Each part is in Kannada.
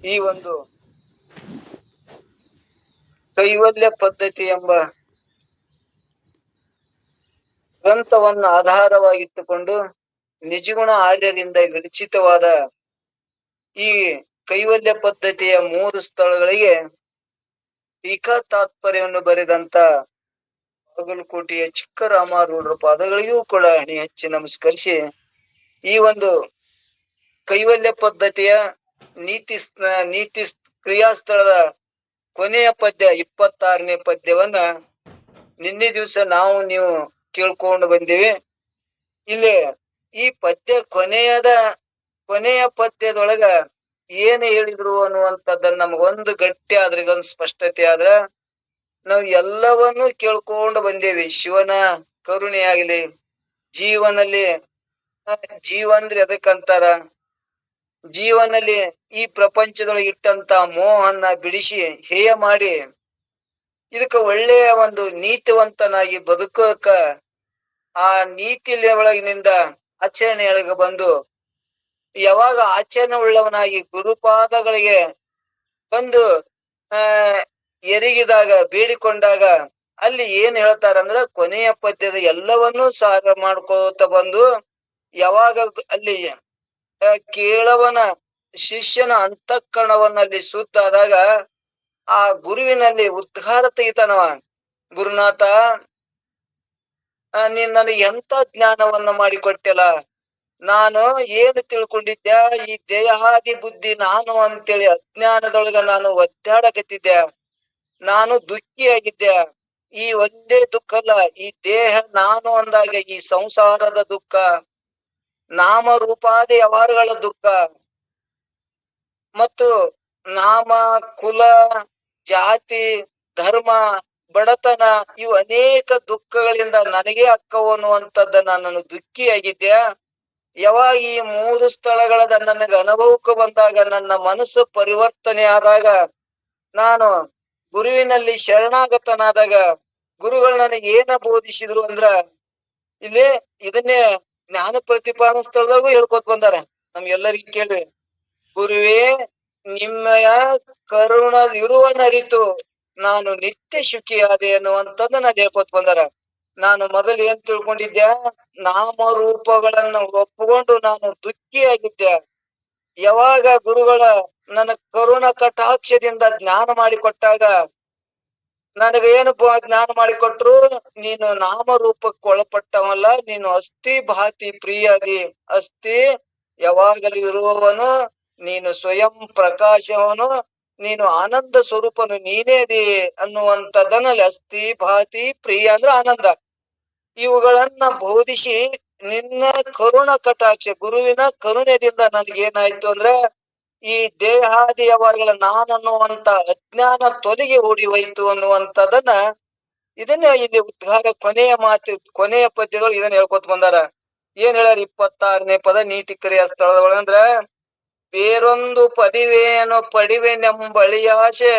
ಈ ಒಂದು ಕೈವಲ್ಯ ಪದ್ಧತಿ ಎಂಬ ಗ್ರಂಥವನ್ನು ಆಧಾರವಾಗಿಟ್ಟುಕೊಂಡು ನಿಜಗುಣ ಆರ್ಯರಿಂದ ವಿರಚಿತವಾದ ಈ ಕೈವಲ್ಯ ಪದ್ಧತಿಯ 3 ಸ್ಥಳಗಳಿಗೆ ಟೀಕಾ ತಾತ್ಪರ್ಯವನ್ನು ಬರೆದಂತ ಬಾಗಲಕೋಟೆಯ ಚಿಕ್ಕರಾಮಾರೂಢರ ಪಾದಗಳಿಗೂ ಕೂಡ ಅಣಿ ಹಚ್ಚಿ ನಮಸ್ಕರಿಸಿ ಈ ಒಂದು ಕೈವಲ್ಯ ಪದ್ಧತಿಯ ನೀತಿ ಕ್ರಿಯಾಸ್ಥಳದ ಕೊನೆಯ ಪದ್ಯ 26ನೇ ಪದ್ಯವನ್ನ ನಿನ್ನೆ ದಿವಸ ನೀವು ಕೇಳ್ಕೊಂಡು ಬಂದಿವಿ. ಇಲ್ಲಿ ಈ ಪದ್ಯ ಕೊನೆಯ ಪದ್ಯದೊಳಗ ಏನ್ ಹೇಳಿದ್ರು ಅನ್ನುವಂಥದ್ದನ್ನ ನಮಗೊಂದು ಗಟ್ಟಿ ಆದ್ರೆ ಇದೊಂದು ಸ್ಪಷ್ಟತೆ ಆದ್ರ ನಾವು ಎಲ್ಲವನ್ನೂ ಕೇಳ್ಕೊಂಡು ಬಂದೇವಿ. ಶಿವನ ಕರುಣೆ ಆಗ್ಲಿ, ಜೀವನಲ್ಲಿ ಜೀವ ಅಂದ್ರೆ ಎದಕ್ಕಂತಾರ, ಜೀವನಲ್ಲಿ ಈ ಪ್ರಪಂಚದೊಳಗೆ ಇಟ್ಟಂತ ಮೋಹನ್ನ ಬಿಡಿಸಿ ಹೇಯ ಮಾಡಿ ಇದಕ್ಕ ಒಳ್ಳೆಯ ಒಂದು ನೀತಿವಂತನಾಗಿ ಬದುಕೋಕ ಆ ನೀತಿ ಒಳಗಿನಿಂದ ಆಚರಣೆಯೊಳಗೆ ಬಂದು ಯಾವಾಗ ಆಚರಣೆ ಉಳ್ಳವನಾಗಿ ಗುರುಪಾದಗಳಿಗೆ ಬಂದು ಎರಗಿದಾಗ ಬೇಡಿಕೊಂಡಾಗ ಅಲ್ಲಿ ಏನ್ ಹೇಳ್ತಾರಂದ್ರ ಕೊನೆಯ ಪದ್ಯದ ಎಲ್ಲವನ್ನೂ ಸಾರ ಮಾಡ್ಕೋತ ಬಂದು ಯಾವಾಗ ಅಲ್ಲಿ ಕೇಳವನ ಶಿಷ್ಯನ ಅಂತಃಕರಣವನ್ನಲ್ಲಿ ಸುತ್ತಾದಾಗ ಆ ಗುರುವಿನಲ್ಲಿ ಉದ್ಘಾರ ತೆಗಿತಾನವ. ಗುರುನಾಥ, ನೀನ್ ನನಗೆ ಎಂತ ಜ್ಞಾನವನ್ನ ಮಾಡಿಕೊಟ್ಟೆಲ್ಲ, ನಾನು ಏನು ತಿಳ್ಕೊಂಡಿದ್ದೆ, ಈ ದೇಹಾದಿ ಬುದ್ಧಿ ನಾನು ಅಂತೇಳಿ ಅಜ್ಞಾನದೊಳಗ ನಾನು ಒದ್ದಾಡಕತ್ತಿದ್ದೆ, ನಾನು ದುಃಖಿಯಾಗಿದ್ದೆ. ಈ ಒಂದೇ ದುಃಖ ಅಲ್ಲ, ಈ ದೇಹ ನಾನು ಅಂದಾಗ ಈ ಸಂಸಾರದ ದುಃಖ, ನಾಮರೂಪಾದಿ ವ್ಯವಹಾರಗಳ ದುಃಖ ಮತ್ತು ನಾಮ, ಕುಲ, ಜಾತಿ, ಧರ್ಮ, ಬಡತನ ಇವು ಅನೇಕ ದುಃಖಗಳಿಂದ ನನಗೆ ಅಕ್ಕವು ಅನ್ನುವಂಥದ್ದನ್ನ ನಾನು ದುಃಖಿಯಾಗಿದ್ದೆ. ಯಾವಾಗ ಈ 3 ಸ್ಥಳಗಳದ ನನಗೆ ಅನುಭವಕ್ಕೆ ಬಂದಾಗ, ನನ್ನ ಮನಸ್ಸು ಪರಿವರ್ತನೆ ಆದಾಗ, ನಾನು ಗುರುವಿನಲ್ಲಿ ಶರಣಾಗತನಾದಾಗ ಗುರುಗಳು ನನಗೆ ಏನ ಬೋಧಿಸಿದ್ರು ಅಂದ್ರ ಇಲ್ಲಿ ಇದನ್ನೇ ಜ್ಞಾನ ಪ್ರತಿಪಾದನ ಸ್ಥಳದೊಳಗೂ ಹೇಳ್ಕೊತ ಬಂದಾರ. ನಮ್ಗೆಲ್ಲರಿಗೂ ಕೇಳಿ, ಗುರುವೇ ನಿಮ್ಮಯ ಕರುಣ ಇರುವನರಿತು ನಾನು ನಿತ್ಯ ಸುಖಿಯಾದೆ ಅನ್ನುವಂಥದ್ದನ್ನ ಹೇಳ್ಕೊತ ಬಂದಾರ. ನಾನು ಮೊದಲು ಏನ್ ತಿಳ್ಕೊಂಡಿದ್ದೆ, ನಾಮರೂಪಗಳನ್ನು ಒಪ್ಪಿಕೊಂಡು ನಾನು ದುಃಖಿಯಾಗಿದ್ದೆ. ಯಾವಾಗ ಗುರುಗಳ ನನ್ನ ಕರುಣ ಕಟಾಕ್ಷದಿಂದ ಜ್ಞಾನ ಮಾಡಿಕೊಟ್ಟಾಗ ನನಗೆ ಏನು ಜ್ಞಾನ ಮಾಡಿಕೊಟ್ರು, ನೀನು ನಾಮರೂಪಕ್ಕೆ ಒಳಪಟ್ಟವಲ್ಲ, ನೀನು ಅಸ್ಥಿ ಭಾತಿ ಪ್ರಿಯದಿ, ಅಸ್ಥಿ ಯಾವಾಗಲೂ ಇರುವವನು, ನೀನು ಸ್ವಯಂ ಪ್ರಕಾಶವನು, ನೀನು ಆನಂದ ಸ್ವರೂಪನು ನೀನೇದಿ ಅನ್ನುವಂಥದ್ದನಲ್ಲಿ ಅಸ್ಥಿ ಭಾತಿ ಪ್ರಿಯ ಅಂದ್ರೆ ಆನಂದ, ಇವುಗಳನ್ನ ಬೋಧಿಸಿ ನಿನ್ನ ಕರುಣ ಕಟಾಕ್ಷ ಗುರುವಿನ ಕರುಣೆದಿಂದ ನನಗೇನಾಯ್ತು ಅಂದ್ರೆ ಈ ದೇಹಾದಿ ಯಾವಾಗಲ ನಾನನ್ನುವಂತ ಅಜ್ಞಾನ ತೊಲಗಿ ಓಡಿ ಹೋಯ್ತು ಅನ್ನುವಂಥದ್ದನ್ನ ಇದನ್ನ ಇಲ್ಲಿ ಉದ್ಘಾರ ಕೊನೆಯ ಪದ್ಯಗಳು ಇದನ್ನ ಹೇಳ್ಕೊತ ಬಂದಾರ. ಏನ್ ಹೇಳ್ಯಾರ 26ನೇ ಪದ ನೀತಿ ಕ್ರಿಯಾ ಸ್ಥಳದೊಳಗಂದ್ರ, ಬೇರೊಂದು ಪದಿವೇನು ಪಡಿವೆನೆಂಬಳಿಯಾಶೆ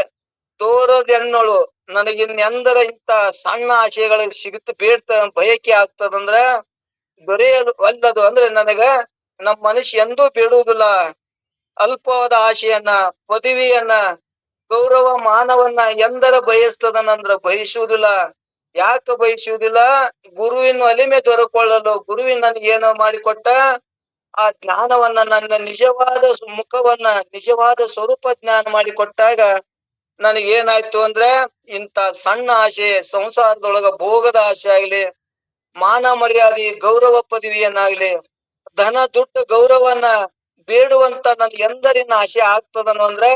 ತೋರದೆನ್ನೋಳು, ನನಗಿನ್ನೆಂದರ ಇಂತ ಸಣ್ಣ ಆಶೆಗಳಿಗೆ ಬೇಡ್ತ ಬಯಕೆ ಆಗ್ತದಂದ್ರ ದೊರೆಯಲು ಒಲ್ಲದು. ಅಂದ್ರೆ ನನಗ ನಮ್ಮ ಮನುಷ್ಯ ಎಂದೂ ಬೇಡುವುದಿಲ್ಲ ಅಲ್ಪವಾದ ಆಶೆಯನ್ನ, ಪದವಿಯನ್ನ, ಗೌರವ ಮಾನವನ್ನ ಎಂದರ ಬಯಸ್ತದನಂದ್ರ ಬಯಸುವುದಿಲ್ಲ. ಯಾಕೆ ಬಯಸುವುದಿಲ್ಲ? ಗುರುವಿನ ಒಲಿಮೆ ದೊರಕೊಳ್ಳಲು. ಗುರುವಿನ ನನಗೇನೋ ಮಾಡಿಕೊಟ್ಟ ಆ ಜ್ಞಾನವನ್ನ, ನನ್ನ ನಿಜವಾದ ಮುಖವನ್ನ, ನಿಜವಾದ ಸ್ವರೂಪ ಜ್ಞಾನ ಮಾಡಿಕೊಟ್ಟಾಗ ನನಗೇನಾಯ್ತು ಅಂದ್ರೆ ಇಂತ ಸಣ್ಣ ಆಸೆ, ಸಂಸಾರದೊಳಗ ಭೋಗದ ಆಸೆ ಆಗ್ಲಿ, ಮಾನ ಮರ್ಯಾದೆ, ಗೌರವ ಪದವಿಯನ್ನಾಗ್ಲಿ, ಧನ ದುಡ್ಡು ಗೌರವನ್ನ ಬೇಡುವಂತ ನನ್ಗೆ ಎಂದರಿನ ಆಸೆ ಆಗ್ತದನು ಅಂದ್ರೆ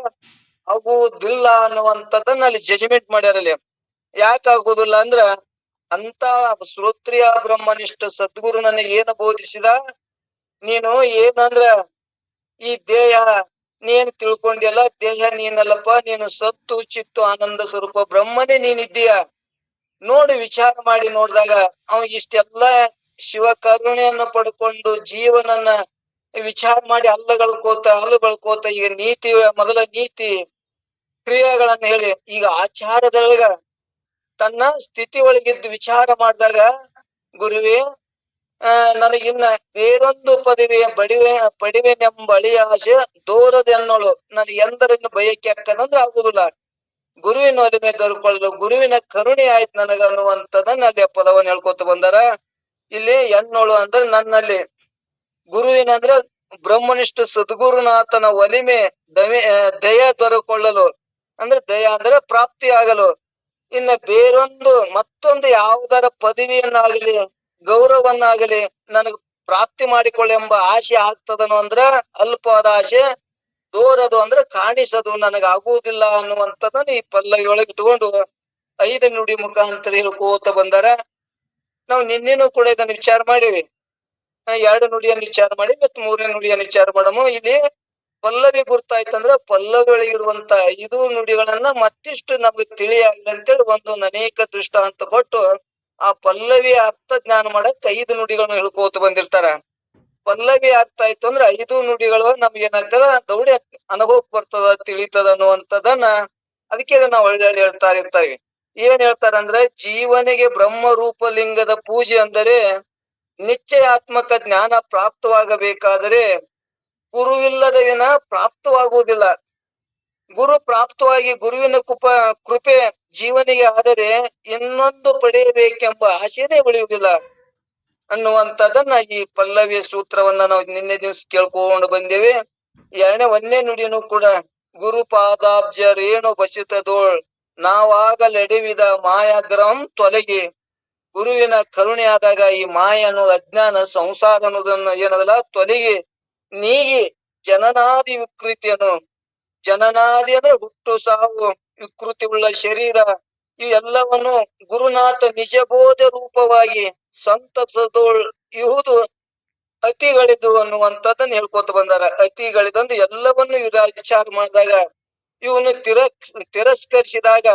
ಆಗುವುದಿಲ್ಲ ಅನ್ನುವಂಥದ್ದನ್ನ ಅಲ್ಲಿ ಜಜ್ಮೆಂಟ್ ಮಾಡ್ಯಾರಲ್ಲಿ. ಯಾಕಾಗುದಿಲ್ಲ ಅಂದ್ರ ಅಂತ ಶ್ರೋತ್ರಿಯ ಬ್ರಹ್ಮನಿಷ್ಠ ಸದ್ಗುರು ನನಗೆ ಏನು ಬೋಧಿಸಿದ, ನೀನು ಏನಂದ್ರ ಈ ದೇಹ ನೀನ್ ತಿಳ್ಕೊಂಡಿಯಲ್ಲ, ದೇಹ ನೀನಲ್ಲಪ್ಪ, ನೀನು ಸತ್ತು ಚಿತ್ತು ಆನಂದ ಸ್ವರೂಪ ಬ್ರಹ್ಮನೇ ನೀನಿದ್ದೀಯ. ನೋಡಿ ವಿಚಾರ ಮಾಡಿ ನೋಡಿದಾಗ ಅವ ಇಷ್ಟೆಲ್ಲ ಶಿವ ಕರುಣೆಯನ್ನು ಪಡ್ಕೊಂಡು ಜೀವನನ್ನ ವಿಚಾರ ಮಾಡಿ ಹಲ್ಲು ಬಳ್ಕೋತ ಈಗ ಮೊದಲ ನೀತಿ ಕ್ರಿಯೆಗಳನ್ನ ಹೇಳಿ ಈಗ ಆಚಾರದೊಳಗ ತನ್ನ ಸ್ಥಿತಿ ಒಳಗಿದ್ದು ವಿಚಾರ ಮಾಡಿದಾಗ, ಗುರುವೇ ನನಗಿನ್ನ ಬೇರೊಂದು ಪದವಿಯ ಪಡಿವೆನೆಂಬ ಅಳಿಯ ಆಶೆ ದೂರದೆನ್ನೋಳು ನನಗೆ ಎಂದರನ್ನು ಬಯಕೆ ಅಕ್ಕದಂದ್ರೆ ಆಗುದಿಲ್ಲ. ಗುರುವಿನ ಒಲಿಮೆ ದೊರಕೊಳ್ಳಲು ಗುರುವಿನ ಕರುಣೆ ಆಯ್ತು ನನಗ ಅನ್ನುವಂಥದನ್ನ ಅಲ್ಲಿ ಆ ಪದವನ್ನು ಹೇಳ್ಕೊತ ಬಂದಾರ. ಇಲ್ಲಿ ಎನ್ನೋಳು ಅಂದ್ರೆ ನನ್ನಲ್ಲಿ ಗುರುವಿನ ಅಂದ್ರೆ ಬ್ರಹ್ಮನಿಷ್ಠ ಸದ್ಗುರುನಾಥನ ಒಲಿಮೆ ದಯ ದೊರಕೊಳ್ಳಲು ಅಂದ್ರೆ ದಯ ಅಂದ್ರೆ ಪ್ರಾಪ್ತಿ ಆಗಲು ಇನ್ನ ಬೇರೊಂದು ಮತ್ತೊಂದು ಯಾವುದರ ಪದವಿಯನ್ನಾಗಲಿ ಗೌರವನ್ನಾಗಲಿ ನನಗ್ ಪ್ರಾಪ್ತಿ ಮಾಡಿಕೊಳ್ಳೆಂಬ ಆಶೆ ಆಗ್ತದನು ಅಂದ್ರ ಅಲ್ಪವಾದ ಆಶೆ, ದೂರದು ಅಂದ್ರೆ ಕಾಣಿಸದು ನನಗಾಗುವುದಿಲ್ಲ ಅನ್ನುವಂಥದ್ದನ್ನ ಈ ಪಲ್ಲವಿ ಒಳಗೆ ಇಟ್ಕೊಂಡು 5 ನುಡಿ ಮುಖಾಂತರ ಹೇಳ್ಕೋತ ಬಂದಾರ. ನಾವು ನಿನ್ನೆನೂ ಕೂಡ ಇದನ್ನ ವಿಚಾರ ಮಾಡೀವಿ. 2 ನುಡಿಯನ್ನು ವಿಚಾರ ಮಾಡಿ ಮತ್ತು 3ನೇ ನುಡಿಯನ್ನು ವಿಚಾರ ಮಾಡಮು. ಇಲ್ಲಿ ಪಲ್ಲವಿ ಗುರ್ತಾಯ್ತಂದ್ರ ಪಲ್ಲವಿ ಒಳಗಿರುವಂತ 5 ನುಡಿಗಳನ್ನ ಮತ್ತಿಷ್ಟು ನಮ್ಗೆ ತಿಳಿಯಾಗಲಿ ಅಂತೇಳಿ ಒಂದೊಂದು ಅನೇಕ ದೃಷ್ಟಾಂತ ಕೊಟ್ಟು ಆ ಪಲ್ಲವಿ ಅರ್ಥ ಜ್ಞಾನ ಮಾಡಕ್ 5 ನುಡಿಗಳನ್ನ ಹೇಳ್ಕೋತ ಬಂದಿರ್ತಾರ. ಪಲ್ಲವಿ ಅರ್ಥ ಆಯ್ತು ಅಂದ್ರೆ 5 ನುಡಿಗಳು ನಮ್ಗೆ ಏನಾಗ್ತದ ದೌಡಿ ಅನುಭವಕ್ಕೆ ಬರ್ತದ, ತಿಳಿತದ ಅನ್ನುವಂಥದ್ದನ್ನ ಅದಕ್ಕೆ ನಾವು ಒಳ್ಳೆ ಹೇಳ್ತಾ ಇರ್ತಾವೆ. ಏನ್ ಹೇಳ್ತಾರಂದ್ರೆ ಜೀವನಿಗೆ ಬ್ರಹ್ಮ ರೂಪಲಿಂಗದ ಪೂಜೆ ಅಂದರೆ ನಿಶ್ಚಯಾತ್ಮಕ ಜ್ಞಾನ ಪ್ರಾಪ್ತವಾಗಬೇಕಾದರೆ ಗುರುವಿಲ್ಲದ ವಿನ ಪ್ರಾಪ್ತವಾಗುವುದಿಲ್ಲ. ಗುರು ಪ್ರಾಪ್ತವಾಗಿ ಗುರುವಿನ ಕೃಪೆ ಜೀವನಿಗೆ ಆದರೆ ಇನ್ನೊಂದು ಪಡೆಯಬೇಕೆಂಬ ಆಶೆನೇ ಉಳಿಯುವುದಿಲ್ಲ ಅನ್ನುವಂಥದ್ದನ್ನ ಈ ಪಲ್ಲವಿಯ ಸೂತ್ರವನ್ನ ನಾವು ನಿನ್ನೆ ದಿವಸ ಕೇಳ್ಕೊಂಡು ಬಂದೇವೆ. 1ನೇ ನುಡಿಯನ್ನು ಕೂಡ ಗುರುಪಾದಾಬ್ಜ ರೇಣು ಬಸಿತದೋಳ್ ನಾವಾಗಲೆಡೆವಿದ ಮಾಯಾಗ್ರಹಂ ತೊಲಗಿ. ಗುರುವಿನ ಕರುಣೆ ಆದಾಗ ಈ ಮಾಯ ಅನ್ನೋದು ಅಜ್ಞಾನ ಸಂಸಾರ ಅನ್ನೋದನ್ನ ಏನದಲ್ಲ ತೊಲಗಿ ನೀಗಿ ಜನನಾದಿ ವಿಕೃತಿಯನ್ನು, ಜನನಾದಿ ಅಂದ್ರೆ ಹುಟ್ಟು ಸಾವು ವಿಕೃತಿ ಉಳ್ಳ ಶರೀರ ಇವೆಲ್ಲವನ್ನು ಗುರುನಾಥ ನಿಜಬೋಧ ರೂಪವಾಗಿ ಸಂತಸದೋಳ್ ಇಹುದು ಅತಿಗಳಿದು ಅನ್ನುವಂಥದ್ದನ್ನ ಹೇಳ್ಕೊತ ಬಂದಾರ. ಅತಿಗಳಿದಂದು ಎಲ್ಲವನ್ನು ವಿಚಾರ ಮಾಡಿದಾಗ ಇವನು ತಿರಸ್ಕರಿಸಿದಾಗ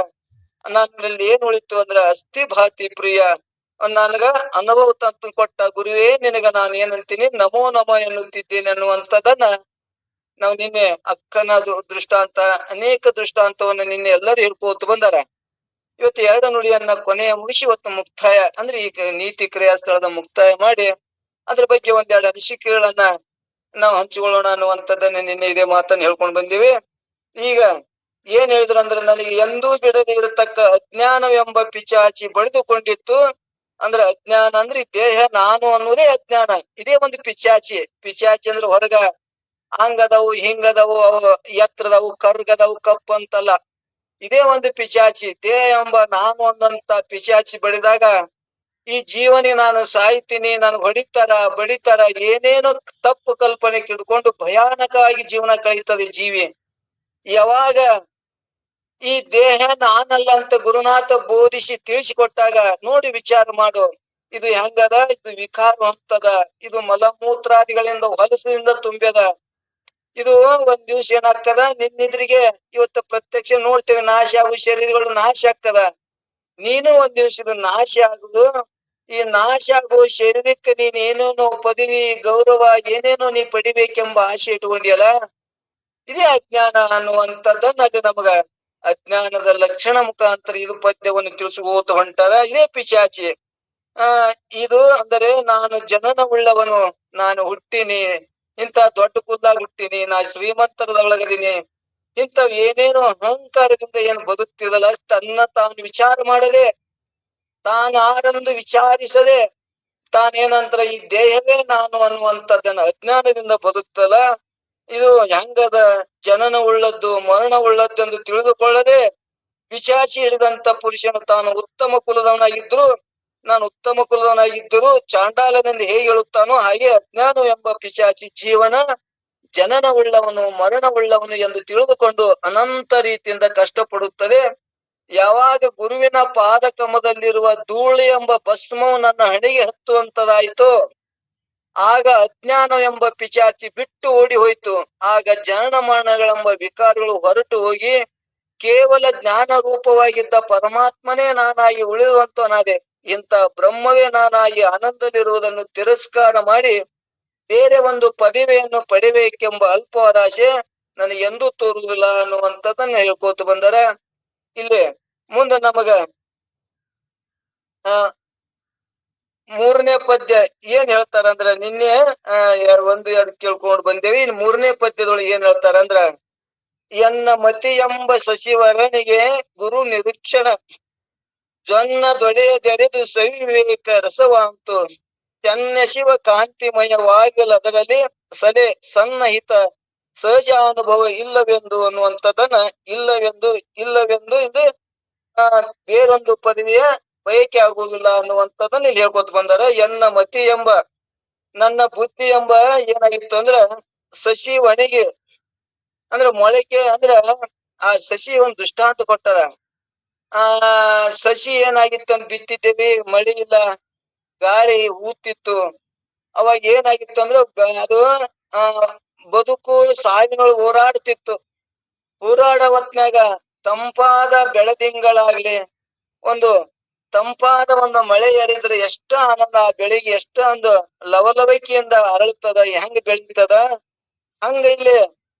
ನನ್ನಲ್ಲಿ ಏನ್ ಉಳಿತು ಅಂದ್ರ ಅಸ್ಥಿ ಭಾತಿ ಪ್ರಿಯ ನನಗ ಅನುಭವ ತಂತು ಕೊಟ್ಟ ಗುರುವೇ ನಿನಗ ನಾನು ಏನಂತೀನಿ ನಮೋ ನಮೋ ಎನ್ನುತ್ತಿದ್ದೇನೆ ಅನ್ನುವಂಥದ್ದನ್ನ ನಾವು ನಿನ್ನೆ ಅಕ್ಕನ ದೃಷ್ಟಾಂತ ಅನೇಕ ದೃಷ್ಟಾಂತವನ್ನ ನಿನ್ನೆ ಎಲ್ಲರೂ ಹೇಳ್ಕೋತ ಬಂದಾರ. ಇವತ್ತು 2 ನುಡಿಯನ್ನ ಕೊನೆಯ ಮುಗಿಸಿ ಇವತ್ತು ಮುಕ್ತಾಯ ಅಂದ್ರೆ ಈಗ ನೀತಿ ಕ್ರಿಯಾ ಸ್ಥಳದ ಮುಕ್ತಾಯ ಮಾಡಿ ಅದ್ರ ಬಗ್ಗೆ 1-2 ಅನಿಸಿಕೆಗಳನ್ನ ನಾವು ಹಂಚಿಕೊಳ್ಳೋಣ ಅನ್ನುವಂಥದ್ದನ್ನ ನಿನ್ನೆ ಇದೇ ಮಾತನ್ನ ಹೇಳ್ಕೊಂಡು ಬಂದಿವಿ. ಈಗ ಏನ್ ಹೇಳಿದ್ರು ಅಂದ್ರೆ ನನಗೆ ಎಂದೂ ಬಿಡದೆ ಇರತಕ್ಕ ಅಜ್ಞಾನವೆಂಬ ಪಿಚಾಚಿ ಬಡಿದುಕೊಂಡಿತ್ತು. ಅಂದ್ರೆ ಅಜ್ಞಾನ ಅಂದ್ರೆ ದೇಹ ನಾನು ಅನ್ನೋದೇ ಅಜ್ಞಾನ. ಇದೇ ಒಂದು ಪಿಚಾಚಿ. ಪಿಚಾಚಿ ಅಂದ್ರೆ ಹೊರಗ ಹಂಗದವು ಹಿಂಗದವು ಅವು ಎತ್ರದವು ಕರ್ಗದವು ಕಪ್ಪು ಅಂತಲ್ಲ. ಇದೇ ಒಂದು ಪಿಚಾಚಿ. ದೇಹ ಎಂಬ ನಾನು ಅನ್ನಂತ ಪಿಚಾಚಿ ಬಡಿದಾಗ ಈ ಜೀವನಿಗೆ ನಾನು ಸಾಯ್ತೀನಿ, ನನ್ಗೆ ಬಡಿತಾರ ಏನೇನೋ ತಪ್ಪು ಕಲ್ಪನೆ ಕಿಡ್ಕೊಂಡು ಭಯಾನಕವಾಗಿ ಜೀವನ ಕಳೀತದೆ ಜೀವಿ. ಯಾವಾಗ ಈ ದೇಹ ನಾನಲ್ಲ ಅಂತ ಗುರುನಾಥ ಬೋಧಿಸಿ ತಿಳಿಸಿಕೊಟ್ಟಾಗ ನೋಡಿ ವಿಚಾರ ಮಾಡು, ಇದು ಹೆಂಗದ, ಇದು ವಿಕಾರ ಹೊಂತದ, ಇದು ಮಲಮೂತ್ರಾದಿಗಳಿಂದ ಹೊಲಸಿನಿಂದ ತುಂಬ್ಯದ. ಇದು ಒಂದ್ ದಿವ್ಸ ಏನಾಗ್ತದ ನಿನ್ನಿದ್ರಿಗೆ ಇವತ್ತು ಪ್ರತ್ಯಕ್ಷ ನೋಡ್ತೇವೆ ನಾಶ ಆಗುವ ಶರೀರಗಳು ನಾಶ ಆಗ್ತದ. ನೀನು ಒಂದ್ ದಿವ್ಸ ಇದು ನಾಶ ಆಗುದು. ಈ ನಾಶ ಆಗುವ ಶರೀರಕ್ಕೆ ನೀನ್ ಏನೇನೋ ಪದವಿ ಗೌರವ ಏನೇನೋ ನೀ ಪಡಿಬೇಕೆಂಬ ಆಸೆ ಇಟ್ಕೊಂಡಿಯಲ್ಲ, ಇದೇ ಅಜ್ಞಾನ ಅನ್ನುವಂಥದ್ದನ್ನ ಅದು ನಮಗ ಅಜ್ಞಾನದ ಲಕ್ಷಣ ಮುಖಾಂತರ ಇದು ಪದ್ಯವನ್ನು ತಿಳಿಸ್ಕೋತ ಹೊಂಟಾರ. ಇದೇ ಪಿಶಾಚಿ. ಇದು ಅಂದರೆ ನಾನು ಜನನ ಉಳ್ಳವನು, ನಾನು ಹುಟ್ಟಿನಿ, ಇಂತ ದೊಡ್ಡ ಕುಲ್ಲಾಗ ಹುಟ್ಟಿನಿ, ನಾ ಶ್ರೀಮಂತರದ ಒಳಗದೀನಿ, ಇಂಥವ್ ಏನೇನೋ ಅಹಂಕಾರದಿಂದ ಏನ್ ಬದುಕ್ತಿದಲ್ಲ ತನ್ನ ತಾನು ವಿಚಾರ ಮಾಡದೆ, ತಾನಾರೆಂದು ವಿಚಾರಿಸದೆ ತಾನೇನಂತರ ಈ ದೇಹವೇ ನಾನು ಅನ್ನುವಂಥದ್ದನ್ನ ಅಜ್ಞಾನದಿಂದ ಬದುಕ್ತಲ್ಲ, ಇದು ಹೆಂಗದ ಜನನ ಉಳ್ಳದ್ದು ಮರಣ ಉಳ್ಳದ್ದೆಂದು ತಿಳಿದುಕೊಳ್ಳದೆ ಪಿಶಾಚಿ ಹಿಡಿದಂತ ಪುರುಷನು ತಾನು ಉತ್ತಮ ಕುಲದವನಾಗಿದ್ರು, ನಾನು ಉತ್ತಮ ಕುಲದವನಾಗಿದ್ದರೂ ಚಾಂಡಾಲನೆಂದು ಹೇಗೆ ಹೇಳುತ್ತಾನೋ ಹಾಗೆ ಅಜ್ಞಾನ ಎಂಬ ಪಿಶಾಚಿ ಜೀವನ ಜನನ ಉಳ್ಳವನು ಮರಣ ಉಳ್ಳವನು ಎಂದು ತಿಳಿದುಕೊಂಡು ಅನಂತ ರೀತಿಯಿಂದ ಕಷ್ಟಪಡುತ್ತದೆ. ಯಾವಾಗ ಗುರುವಿನ ಪಾದಕಮದಲ್ಲಿರುವ ಧೂಳಿ ಎಂಬ ಭಸ್ಮವು ನನ್ನ ಹಣೆಗೆ ಹತ್ತುವಂತದಾಯಿತು, ಆಗ ಅಜ್ಞಾನ ಎಂಬ ಪಿಚಾಚಿ ಬಿಟ್ಟು ಓಡಿ ಹೋಯ್ತು. ಆಗ ಜನನ ಮರಣಗಳೆಂಬ ವಿಕಾರಗಳು ಹೊರಟು ಹೋಗಿ ಕೇವಲ ಜ್ಞಾನ ರೂಪವಾಗಿದ್ದ ಪರಮಾತ್ಮನೇ ನಾನಾಗಿ ಉಳಿಯುವಂತನಾದೆ. ಇಂಥ ಬ್ರಹ್ಮವೇ ನಾನಾಗಿ ಆನಂದದಲ್ಲಿರುವುದನ್ನು ತಿರಸ್ಕಾರ ಮಾಡಿ ಬೇರೆ ಒಂದು ಪದವಿಯನ್ನು ಪಡಿಬೇಕೆಂಬ ಅಲ್ಪವಾದ ಆಸೆ ನನಗೆ ಎಂದೂ ತೋರುವುದಿಲ್ಲ ಅನ್ನುವಂಥದ್ದನ್ನ ಹೇಳ್ಕೋತ ಬಂದಾರ. ಇಲ್ಲಿ ಮುಂದೆ ನಮಗ ಮೂರನೇ ಪದ್ಯ ಏನ್ ಹೇಳ್ತಾರ ಅಂದ್ರ ನಿನ್ನೆ ಒಂದು ಎರಡು ಕೇಳ್ಕೊಂಡ್ ಬಂದೇವಿ. ಇನ್ ಮೂರನೇ ಪದ್ಯದೊಳಗೆ ಏನ್ ಹೇಳ್ತಾರ ಅಂದ್ರ ಎನ್ನ ಮತಿ ಎಂಬ ಶಶಿವರನಿಗೆ ಗುರು ನಿರೀಕ್ಷಣ ಜೊನ್ನ ದೊಡೆಯದೆರೆದು ಸವಿವೇಕ ರಸವಾಂತು ಚೆನ್ನ ಶಿವ ಕಾಂತಿಮಯವಾಗಿಲ್ಲದರಲ್ಲಿ ಸದೆ ಸನ್ನಹಿತ ಸಹಜ ಅನುಭವ ಇಲ್ಲವೆಂದು ಅನ್ನುವಂಥದ್ದನ್ನ ಇಲ್ಲವೆಂದು ಇದು ಬೇರೊಂದು ಪದವಿಯ ಬಯಕೆ ಆಗುವುದಿಲ್ಲ ಅನ್ನುವಂಥದ್ದನ್ನ ಇಲ್ಲಿ ಹೇಳ್ಕೊತ ಬಂದಾರ. ಎನ್ನ ಮತಿ ಎಂಬ ನನ್ನ ಬುದ್ಧಿ ಎಂಬ ಏನಾಗಿತ್ತು ಅಂದ್ರ ಶಶಿ ಒಣಗಿ ಅಂದ್ರ ಮೊಳಕೆ ಅಂದ್ರ ಆ ಶಶಿ ಒಂದ್ ದೃಷ್ಟಾಂತ ಕೊಟ್ಟಾರ. ಆ ಶಶಿ ಏನಾಗಿತ್ತು ಅಂತ ಬಿತ್ತಿದ್ದೇವಿ, ಮಳಿ ಇಲ್ಲ, ಗಾಳಿ ಊತಿತ್ತು. ಅವಾಗ ಏನಾಗಿತ್ತು ಅಂದ್ರ ಅದು ಆ ಬದುಕು ಸಾವಿನೊಳಗೆ ಹೋರಾಡ್ತಿತ್ತು. ಹೋರಾಡೋ ಹೊತ್ನ್ಯಾಗ ತಂಪಾದ ಬೆಳದಿಂಗಳಾಗ್ಲಿ, ಒಂದು ತಂಪಾದ ಒಂದು ಮಳೆ ಎರಿದ್ರೆ ಎಷ್ಟು ಆನಂದ, ಆ ಬೆಳಿಗ್ಗೆ ಎಷ್ಟು ಒಂದು ಲವಲವಿಕೆಯಿಂದ ಅರಳುತ್ತದ, ಹೆಂಗ್ ಬೆಳಿತದ ಹಂಗ ಇಲ್ಲಿ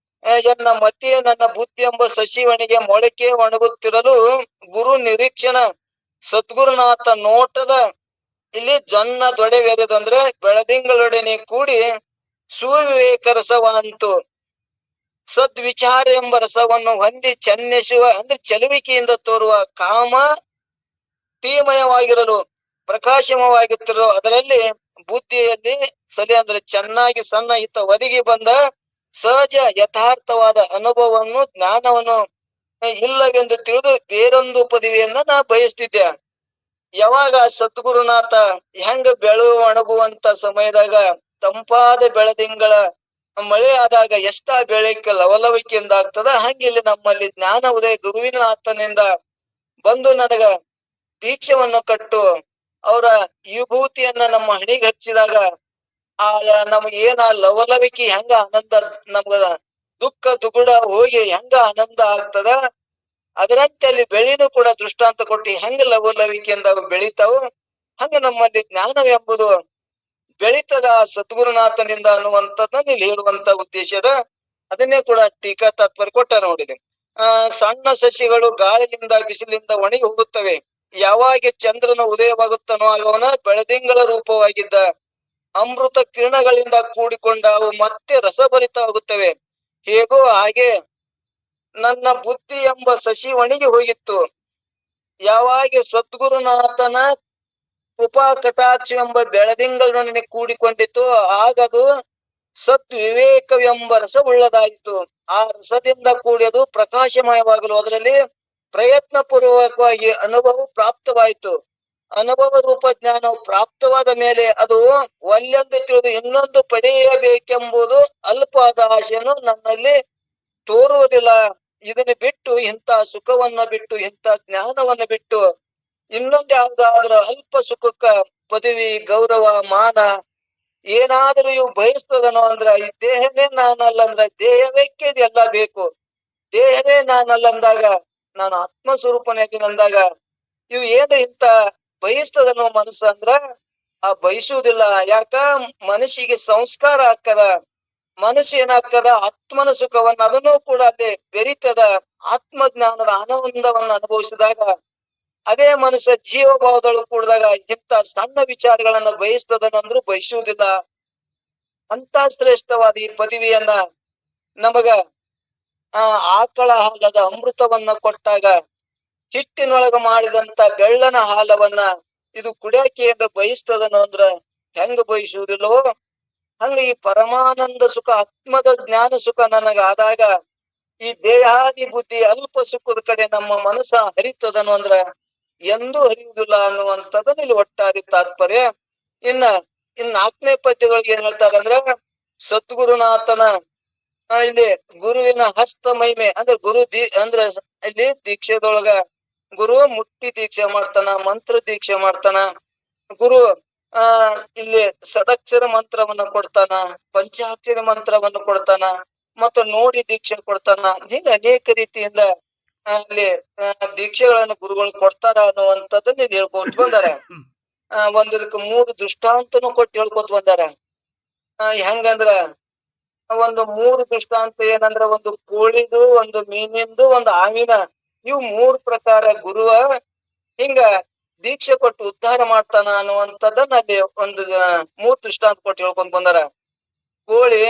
ಎನ್ನ ಮತಿ ನನ್ನ ಬುದ್ಧಿ ಎಂಬ ಶಶಿವಣಿಗೆ ಮೊಳಕೆ ಒಣಗುತ್ತಿರಲು ಗುರು ನಿರೀಕ್ಷಣ ಸದ್ಗುರುನಾಥ ನೋಟದ ಇಲ್ಲಿ ಜೊನ್ನ ದೊಡೆವೆರೆದು ಅಂದ್ರೆ ಬೆಳದಿಂಗಳೊಡನೆ ಕೂಡಿ ಸುವಿವೇಕ ರಸವಂತು ಸದ್ವಿಚಾರ ಎಂಬ ರಸವನ್ನು ಹೊಂದಿ ಚೆನ್ನಿಸುವ ಅಂದ್ರೆ ಚಲುವಿಕೆಯಿಂದ ತೋರುವ ಕಾಮ ತೀಮಯವಾಗಿರಲು ಪ್ರಕಾಶಮವಾಗಿತ್ತಿರಲು ಅದರಲ್ಲಿ ಬುದ್ಧಿಯಲ್ಲಿ ಸರಿ ಅಂದ್ರೆ ಚೆನ್ನಾಗಿ ಸನ್ನಹಿತ ಒದಗಿ ಬಂದ ಸಹಜ ಯಥಾರ್ಥವಾದ ಅನುಭವವನ್ನು ಜ್ಞಾನವನ್ನು ಇಲ್ಲವೆಂದು ತಿಳಿದು ಬೇರೊಂದು ಪದವಿಯನ್ನ ನಾ ಬಯಸ್ತಿದ್ದೆ. ಯಾವಾಗ ಸದ್ಗುರುನಾಥ ಹೆಂಗ ಬೆಳು ಒಣಗುವಂತ ಸಮಯದಾಗ ತಂಪಾದ ಬೆಳದಿಂಗಳ ಮಳೆ ಆದಾಗ ಎಷ್ಟ ಬೆಳಕ್ಕೆ ಲವಲವಿಕೆಯಿಂದ ಆಗ್ತದ, ಹಂಗಿಲ್ಲಿ ನಮ್ಮಲ್ಲಿ ಜ್ಞಾನ ಉದಯ ಗುರುವಿನ ಆತನಿಂದ ಬಂದು ನನಗ ದೀಕ್ಷವನ್ನು ಕಟ್ಟು ಅವರ ವಿಭೂತಿಯನ್ನ ನಮ್ಮ ಹಣಿಗೆ ಹಚ್ಚಿದಾಗ ಆ ನಮ್ಗೆ ಏನ ಲವಲವಿಕೆ ಹೆಂಗ ಆನಂದ, ನಮ್ಗ ದುಃಖ ದುಗುಡ ಹೋಗಿ ಹೆಂಗ ಆನಂದ ಆಗ್ತದ, ಅದರಂತೆ ಅಲ್ಲಿ ಬೆಳೆನೂ ಕೂಡ ದೃಷ್ಟಾಂತ ಕೊಟ್ಟು ಹೆಂಗ ಲವಲವಿಕೆಯಿಂದ ಬೆಳಿತಾವು ಹಂಗ ನಮ್ಮಲ್ಲಿ ಜ್ಞಾನವೆಂಬುದು ಬೆಳಿತದ ಸದ್ಗುರುನಾಥನಿಂದ ಅನ್ನುವಂಥದ್ದನ್ನ ಇಲ್ಲಿ ಹೇಳುವಂತ ಉದ್ದೇಶದ. ಅದನ್ನೇ ಕೂಡ ಟೀಕಾ ತಾತ್ಪರ್ಯ ಕೊಟ್ಟಾರ ನೋಡಿದೆ. ಸಣ್ಣ ಸಸಿಗಳು ಗಾಳಿಯಿಂದ ಬಿಸಿಲಿಂದ ಒಣಗಿ ಹೋಗುತ್ತವೆ. ಯಾವಾಗ ಚಂದ್ರನ ಉದಯವಾಗುತ್ತಾನೋ ಅವನ ಬೆಳದಿಂಗಳ ರೂಪವಾಗಿದ್ದ ಅಮೃತ ಕಿರಣಗಳಿಂದ ಕೂಡಿಕೊಂಡ ಅವು ಮತ್ತೆ ರಸಭರಿತವಾಗುತ್ತವೆ. ಹೇಗೋ ಹಾಗೆ ನನ್ನ ಬುದ್ಧಿ ಎಂಬ ಶಶಿ ಒಣಗಿ ಹೋಗಿತ್ತು. ಯಾವಾಗ ಸದ್ಗುರುನಾಥನ ಕೃಪಾ ಕಟಾಕ್ಷ ಎಂಬ ಬೆಳದಿಂಗಳೊಡನೆ ಕೂಡಿಕೊಂಡಿತ್ತು, ಆಗದು ಸತ್ ವಿವೇಕವೆಂಬ ರಸವುಳ್ಳದಾಯಿತು. ಆ ರಸದಿಂದ ಕೂಡಿ ಅದು ಪ್ರಕಾಶಮಯವಾಗಲು ಅದರಲ್ಲಿ ಪ್ರಯತ್ನ ಪೂರ್ವಕವಾಗಿ ಅನುಭವ ಪ್ರಾಪ್ತವಾಯಿತು. ಅನುಭವ ರೂಪ ಜ್ಞಾನವು ಪ್ರಾಪ್ತವಾದ ಮೇಲೆ ಅದು ಒಲ್ಲೆಂದು ತಿಳಿದು ಇನ್ನೊಂದು ಪಡೆಯಬೇಕೆಂಬುದು ಅಲ್ಪವಾದ ಆಶೆಯನ್ನು ನನ್ನಲ್ಲಿ ತೋರುವುದಿಲ್ಲ. ಇದನ್ನ ಬಿಟ್ಟು ಇಂಥ ಸುಖವನ್ನ ಬಿಟ್ಟು ಇಂಥ ಜ್ಞಾನವನ್ನ ಬಿಟ್ಟು ಇನ್ನೊಂದು ಯಾವ್ದಾದ್ರೂ ಅಲ್ಪ ಸುಖಕ್ಕ ಪದವಿ ಗೌರವ ಮಾನ ಏನಾದ್ರೂ ಇವು ಬಯಸ್ತದನೋ ಅಂದ್ರ ಈ ದೇಹವೇ ನಾನಲ್ಲ ಅಂದ್ರ ದೇಹವೇಕ್ಕೆ ಇದೆಲ್ಲ ಬೇಕು. ದೇಹವೇ ನಾನಲ್ಲ ಅಂದಾಗ ನಾನು ಆತ್ಮಸ್ವರೂಪನೇ ಇದೀನಿ ಅಂದಾಗ ಇವು ಏನು ಇಂತ ಬಯಸ್ತದನೋ ಮನಸ್ಸು ಅಂದ್ರ ಆ ಬಯಸುವುದಿಲ್ಲ. ಯಾಕ ಮನಸ್ಸಿಗೆ ಸಂಸ್ಕಾರ ಹಾಕದ, ಮನಸ್ಸು ಏನಾಗ್ತದ ಆತ್ಮನ ಸುಖವನ್ನ ಅದನ್ನು ಕೂಡ ಅಲ್ಲಿ ಬೆರಿತದ. ಆತ್ಮಜ್ಞಾನದ ಆನಂದವನ್ನ ಅನುಭವಿಸಿದಾಗ ಅದೇ ಮನುಷ್ಯ ಜೀವಭಾವದೊಳಗೆ ಕೂಡಿದಾಗ ಇಂಥ ಸಣ್ಣ ವಿಚಾರಗಳನ್ನ ಬಯಸ್ತದನಂದ್ರೂ ಬಯಸುವುದಿಲ್ಲ. ಅಂತ ಶ್ರೇಷ್ಠವಾದ ಈ ಪದವಿಯನ್ನ ನಮಗ ಆಕಳ ಹಾಲದ ಅಮೃತವನ್ನ ಕೊಟ್ಟಾಗ ಹಿಟ್ಟಿನೊಳಗ ಮಾಡಿದಂತ ಬೆಳ್ಳನ ಹಾಲವನ್ನ ಇದು ಕುಡಿಯಾಕೆ ಎಂದು ಬಯಸ್ತದನೋ ಅಂದ್ರ ಹೆಂಗ ಬಯಸುವುದಿಲ್ಲವೋ ಹಂಗ ಈ ಪರಮಾನಂದ ಸುಖ ಆತ್ಮದ ಜ್ಞಾನ ಸುಖ ನನಗಾದಾಗ ಈ ದೇಹಾದಿ ಬುದ್ಧಿ ಅಲ್ಪ ಸುಖದ ಕಡೆ ನಮ್ಮ ಮನಸ್ಸ ಹರಿತದನು ಅಂದ್ರ ಎಂದೂ ಹರಿಯುವುದಿಲ್ಲ ಅನ್ನುವಂಥದ್ದನ್ನ ಇಲ್ಲಿ ಒಟ್ಟಾರೆ ತಾತ್ಪರ್ಯ. ಇನ್ನ 4ನೇ ಪದ್ಯಗಳಿಗೆ ಏನ್ ಹೇಳ್ತಾರಂದ್ರ ಸದ್ಗುರುನಾಥನ ಇಲ್ಲಿ ಗುರುವಿನ ಹಸ್ತ ಮಹಿಮೆ ಅಂದ್ರೆ ಅಂದ್ರ ಇಲ್ಲಿ ದೀಕ್ಷೆದೊಳಗ ಗುರು ಮುಟ್ಟಿ ದೀಕ್ಷೆ ಮಾಡ್ತಾನ, ಮಂತ್ರ ದೀಕ್ಷೆ ಮಾಡ್ತಾನ. ಗುರು ಇಲ್ಲಿ ಷಡಕ್ಷರ ಮಂತ್ರವನ್ನ ಕೊಡ್ತಾನ, ಪಂಚಾಕ್ಷರಿ ಮಂತ್ರವನ್ನು ಕೊಡ್ತಾನ, ಮತ್ತು ನೋಡಿ ದೀಕ್ಷೆ ಕೊಡ್ತಾನ. ಹಿಂಗ ಅನೇಕ ರೀತಿಯಿಂದ ಅಲ್ಲಿ ದೀಕ್ಷೆಗಳನ್ನು ಗುರುಗಳು ಕೊಡ್ತಾರ ಅನ್ನುವಂಥದ್ದನ್ನ ಇಲ್ಲಿ ಹೇಳ್ಕೊತ ಬಂದಾರ. ಒಂದಕ್ಕೆ 3 ದೃಷ್ಟಾಂತನು ಕೊಟ್ಟು ಹೇಳ್ಕೊತ ಬಂದಾರ. ಹೆಂಗಂದ್ರ ಒಂದು 3 ದೃಷ್ಟಾಂತ ಏನಂದ್ರ ಒಂದು ಕೋಳಿದು, ಒಂದು ಮೀನಿಂದು, ಒಂದು ಹಾವಿನ, ಇವು 3 ಪ್ರಕಾರ ಗುರುವ ಹಿಂಗ ದೀಕ್ಷೆ ಕೊಟ್ಟು ಉದ್ಧಾರ ಮಾಡ್ತಾನ ಅನ್ನುವಂಥದ್ದನ್ನ ಅಲ್ಲಿ ಒಂದು ಮೂರ್ ದೃಷ್ಟಾಂತ ಕೊಟ್ಟು ಹೇಳ್ಕೊಂಡ್ ಬಂದಾರ. ಕೋಳಿ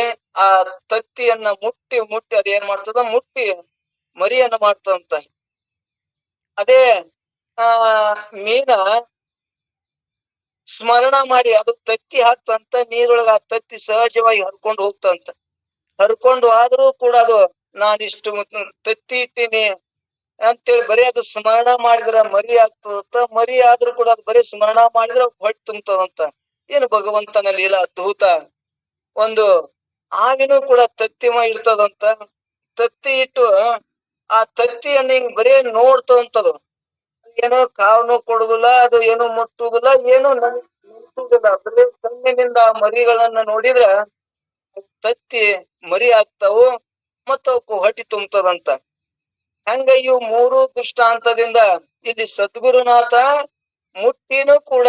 ಆ ತತ್ತಿಯನ್ನ ಮುಟ್ಟಿ ಮುಟ್ಟಿ ಅದೇನ್ ಮಾಡ್ತದ, ಮುಟ್ಟಿ ಮರಿಯನ್ನ ಮಾಡ್ತದಂತ. ಅದೇ ಆ ಮೀನ ಸ್ಮರಣ ಮಾಡಿ ಅದು ತತ್ತಿ ಹಾಕ್ತಂತ ನೀರೊಳಗ, ಆ ತತ್ತಿ ಸಹಜವಾಗಿ ಹರ್ಕೊಂಡು ಹೋಗ್ತಂತ. ಹರ್ಕೊಂಡು ಆದ್ರೂ ಕೂಡ ಅದು ನಾನಿಷ್ಟು ತತ್ತಿ ಇಟ್ಟಿನಿ ಅಂತೇಳಿ ಬರೀ ಅದು ಸ್ಮರಣ ಮಾಡಿದ್ರ ಮರಿ ಆಗ್ತದಂತ. ಮರಿ ಆದ್ರೂ ಕೂಡ ಅದು ಬರೀ ಸ್ಮರಣ ಮಾಡಿದ್ರ ಹೊಟ್ಟೆ ತುಂಬತದಂತ. ಏನು ಭಗವಂತನ ಲೀಲಾ ಅದ್ಭುತ. ಒಂದು ಆಗಿನೂ ಕೂಡ ತತ್ತಿಮ ಇರ್ತದಂತ. ತತ್ತಿ ಇಟ್ಟು ಆ ತತ್ತಿಯನ್ನ ಹಿಂಗ್ ಬರೀ ನೋಡ್ತದಂತದು. ಏನೋ ಕಾವನು ಕೊಡುದಿಲ್ಲ, ಅದು ಏನು ಮುಟ್ಟುದಿಲ್ಲ, ಏನು ನಿಂತುದಿಲ್ಲ. ಬರೀ ಕಣ್ಣಿನಿಂದ ಆ ಮರಿಗಳನ್ನ ನೋಡಿದ್ರ ತತ್ತಿ ಮರಿ ಆಗ್ತಾವು ಮತ್ತು ಅವಕ್ಕೂ ಹೊಟ್ಟಿ ತುಂಬತದಂತ. ಹಂಗ ಇವು ಮೂರು ದೃಷ್ಟಾಂತದಿಂದ ಇಲ್ಲಿ ಸದ್ಗುರುನಾಥ ಮುಟ್ಟಿನೂ ಕೂಡ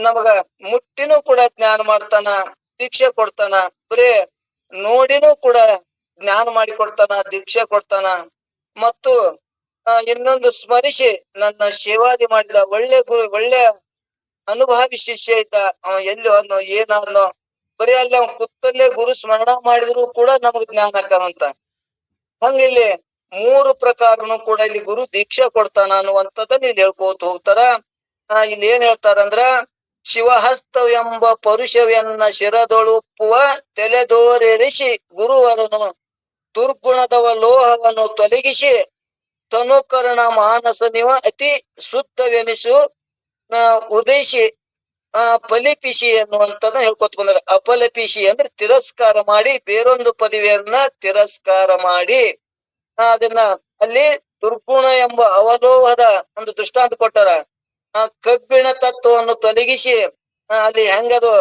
ನಮಗ ಮುಟ್ಟಿನೂ ಕೂಡ ಜ್ಞಾನ ಮಾಡ್ತಾನ, ದೀಕ್ಷೆ ಕೊಡ್ತಾನ. ಬರೇ ನೋಡಿನೂ ಕೂಡ ಜ್ಞಾನ ಮಾಡಿ ಕೊಡ್ತಾನ, ದೀಕ್ಷೆ ಕೊಡ್ತಾನ. ಮತ್ತು ಇನ್ನೊಂದು ಸ್ಮರಿಸಿ ನನ್ನ ಸೇವಾದಿ ಮಾಡಿದ ಒಳ್ಳೆ ಗುರು, ಒಳ್ಳೆ ಅನುಭವಿ ಶಿಷ್ಯ ಇದ್ದ, ಎಲ್ಲಿ ಅನ್ನೋ ಏನಾದ್ನೋ ಬರೀ ಅಲ್ಲಿ ಅವ್ನ ಕುತ್ತಲ್ಲೇ ಗುರು ಸ್ಮರಣ ಮಾಡಿದ್ರು ಕೂಡ ನಮಗ್ ಜ್ಞಾನ ಆಕ್ಕದಂತ. ಹಂಗ ಇಲ್ಲಿ ಮೂರು ಪ್ರಕಾರನು ಕೂಡ ಇಲ್ಲಿ ಗುರು ದೀಕ್ಷೆ ಕೊಡ್ತಾನ ಅನ್ನುವಂಥದ್ದನ್ನ ಇಲ್ಲಿ ಹೇಳ್ಕೋತ ಹೋಗ್ತಾರ. ಇಲ್ಲಿ ಏನ್ ಹೇಳ್ತಾರಂದ್ರ, ಶಿವಹಸ್ತವೆಂಬ ಪರುಷವೆನ್ನ ಶಿರದೊಳುಪ್ಪುವ ತೆಲೆದೋರೆರಿಸಿ ಗುರುವರನು ದುರ್ಗುಣದವ ಲೋಹವನ್ನು ತೊಲಗಿಸಿ ತನುಕರಣ ಮಾನಸನಿವ ಅತಿ ಶುದ್ಧವೆನಿಸು ಉದಯಿಸಿ ಫಲಿಪಿಸಿ ಅನ್ನುವಂಥದ್ದನ್ನ ಹೇಳ್ಕೊತ ಬಂದ್ರೆ, ಅಫಲಿಪಿಸಿ ಅಂದ್ರೆ ತಿರಸ್ಕಾರ ಮಾಡಿ, ಬೇರೊಂದು ಪದವಿಯನ್ನ ತಿರಸ್ಕಾರ ಮಾಡಿ ಅದನ್ನ ಅಲ್ಲಿ ದುರ್ಗುಣ ಎಂಬ ಅವಲೋಹದ ಒಂದು ದೃಷ್ಟಾಂತ ಕೊಟ್ಟಾರ. ಕಬ್ಬಿಣ ತತ್ವವನ್ನು ತೊಲಗಿಸಿ ಅಲ್ಲಿ ಹೆಂಗದು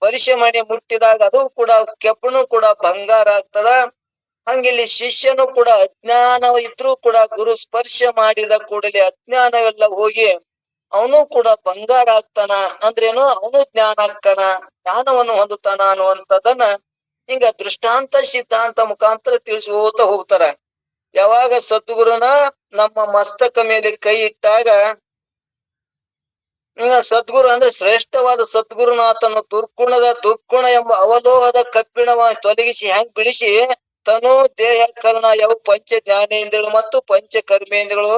ಪರಿಶಮಣಿ ಮುಟ್ಟಿದಾಗ ಅದು ಕೂಡ ಕೆಬ್ಬನು ಕೂಡ ಬಂಗಾರ ಆಗ್ತದ. ಹಂಗಿಲ್ಲಿ ಶಿಷ್ಯನು ಕೂಡ ಅಜ್ಞಾನ ಇದ್ರೂ ಕೂಡ ಗುರು ಸ್ಪರ್ಶ ಮಾಡಿದ ಕೂಡಲೇ ಅಜ್ಞಾನವೆಲ್ಲ ಹೋಗಿ ಅವನು ಕೂಡ ಬಂಗಾರ ಆಗ್ತಾನ. ಅಂದ್ರೇನು, ಅವನು ಜ್ಞಾನ ಆಗ್ತಾನ, ಜ್ಞಾನವನ್ನು ಹೊಂದುತ್ತಾನ ಅನ್ನುವಂಥದ್ದನ್ನ ಹಿಂಗ ದೃಷ್ಟಾಂತ ಸಿದ್ಧಾಂತ ಮುಖಾಂತರ ತಿಳಿಸ್ಕೋತ ಹೋಗ್ತಾರ. ಯಾವಾಗ ಸದ್ಗುರುನ ನಮ್ಮ ಮಸ್ತಕ ಮೇಲೆ ಕೈ ಇಟ್ಟಾಗ, ಸದ್ಗುರು ಅಂದ್ರೆ ಶ್ರೇಷ್ಠವಾದ ಸದ್ಗುರುನಾಥನ ದುರ್ಗುಣ ಎಂಬ ಅವಲೋಹದ ಕಬ್ಬಿಣವ ತೊಲಗಿಸಿ ಹೆಂಗ್ ಬಿಡಿಸಿ ತನು ದೇಹ ಕರ್ಣ ಯಾವ ಪಂಚ ಜ್ಞಾನೇಂದ್ರಿಯಗಳು ಮತ್ತು ಪಂಚ ಕರ್ಮೇಂದ್ರಿಯಗಳು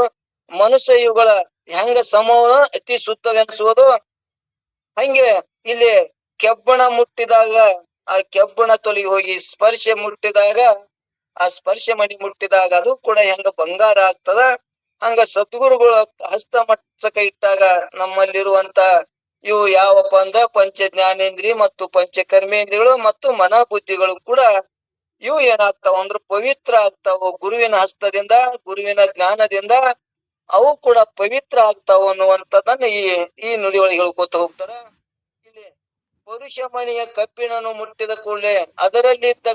ಮನುಷ್ಯ ಇವುಗಳ ಹೆಂಗ ಸಮವ ಅತಿ ಶುದ್ಧವೆನಿಸುವುದು, ಹಂಗೆ ಇಲ್ಲಿ ಕೆಬ್ಬಣ ಮುಟ್ಟಿದಾಗ ಆ ಕೆಬ್ಬಣ ತೊಲಗಿ ಹೋಗಿ ಸ್ಪರ್ಶ ಮುಟ್ಟಿದಾಗ, ಆ ಸ್ಪರ್ಶ ಮಣಿ ಮುಟ್ಟಿದಾಗ ಅದು ಕೂಡ ಹೆಂಗ ಬಂಗಾರ ಆಗ್ತದ. ಹಂಗ ಸದ್ಗುರುಗಳು ಹಸ್ತ ಮಸ್ತಕ ಇಟ್ಟಾಗ ನಮ್ಮಲ್ಲಿರುವಂತ ಇವು ಯಾವಪ್ಪ ಅಂದ್ರ ಪಂಚ ಜ್ಞಾನೇಂದ್ರಿಯ ಮತ್ತು ಪಂಚ ಕರ್ಮೇಂದ್ರಿಯಗಳು ಮತ್ತು ಮನ ಬುದ್ಧಿಗಳು ಕೂಡ ಇವು ಏನಾಗ್ತಾವ ಅಂದ್ರ ಪವಿತ್ರ ಆಗ್ತಾವು. ಗುರುವಿನ ಹಸ್ತದಿಂದ, ಗುರುವಿನ ಜ್ಞಾನದಿಂದ ಅವು ಕೂಡ ಪವಿತ್ರ ಆಗ್ತಾವ ಅನ್ನುವಂಥದ್ದನ್ನ ಈ ನುಡಿ ಒಳಗೆ ಹೇಳ್ಕೊತ ಹೋಗ್ತಾರ. ಇಲ್ಲಿ ಪರುಷಮಣಿಯ ಕಬ್ಬಿಣನು ಮುಟ್ಟಿದ ಕೂಡಲೇ ಅದರಲ್ಲಿದ್ದ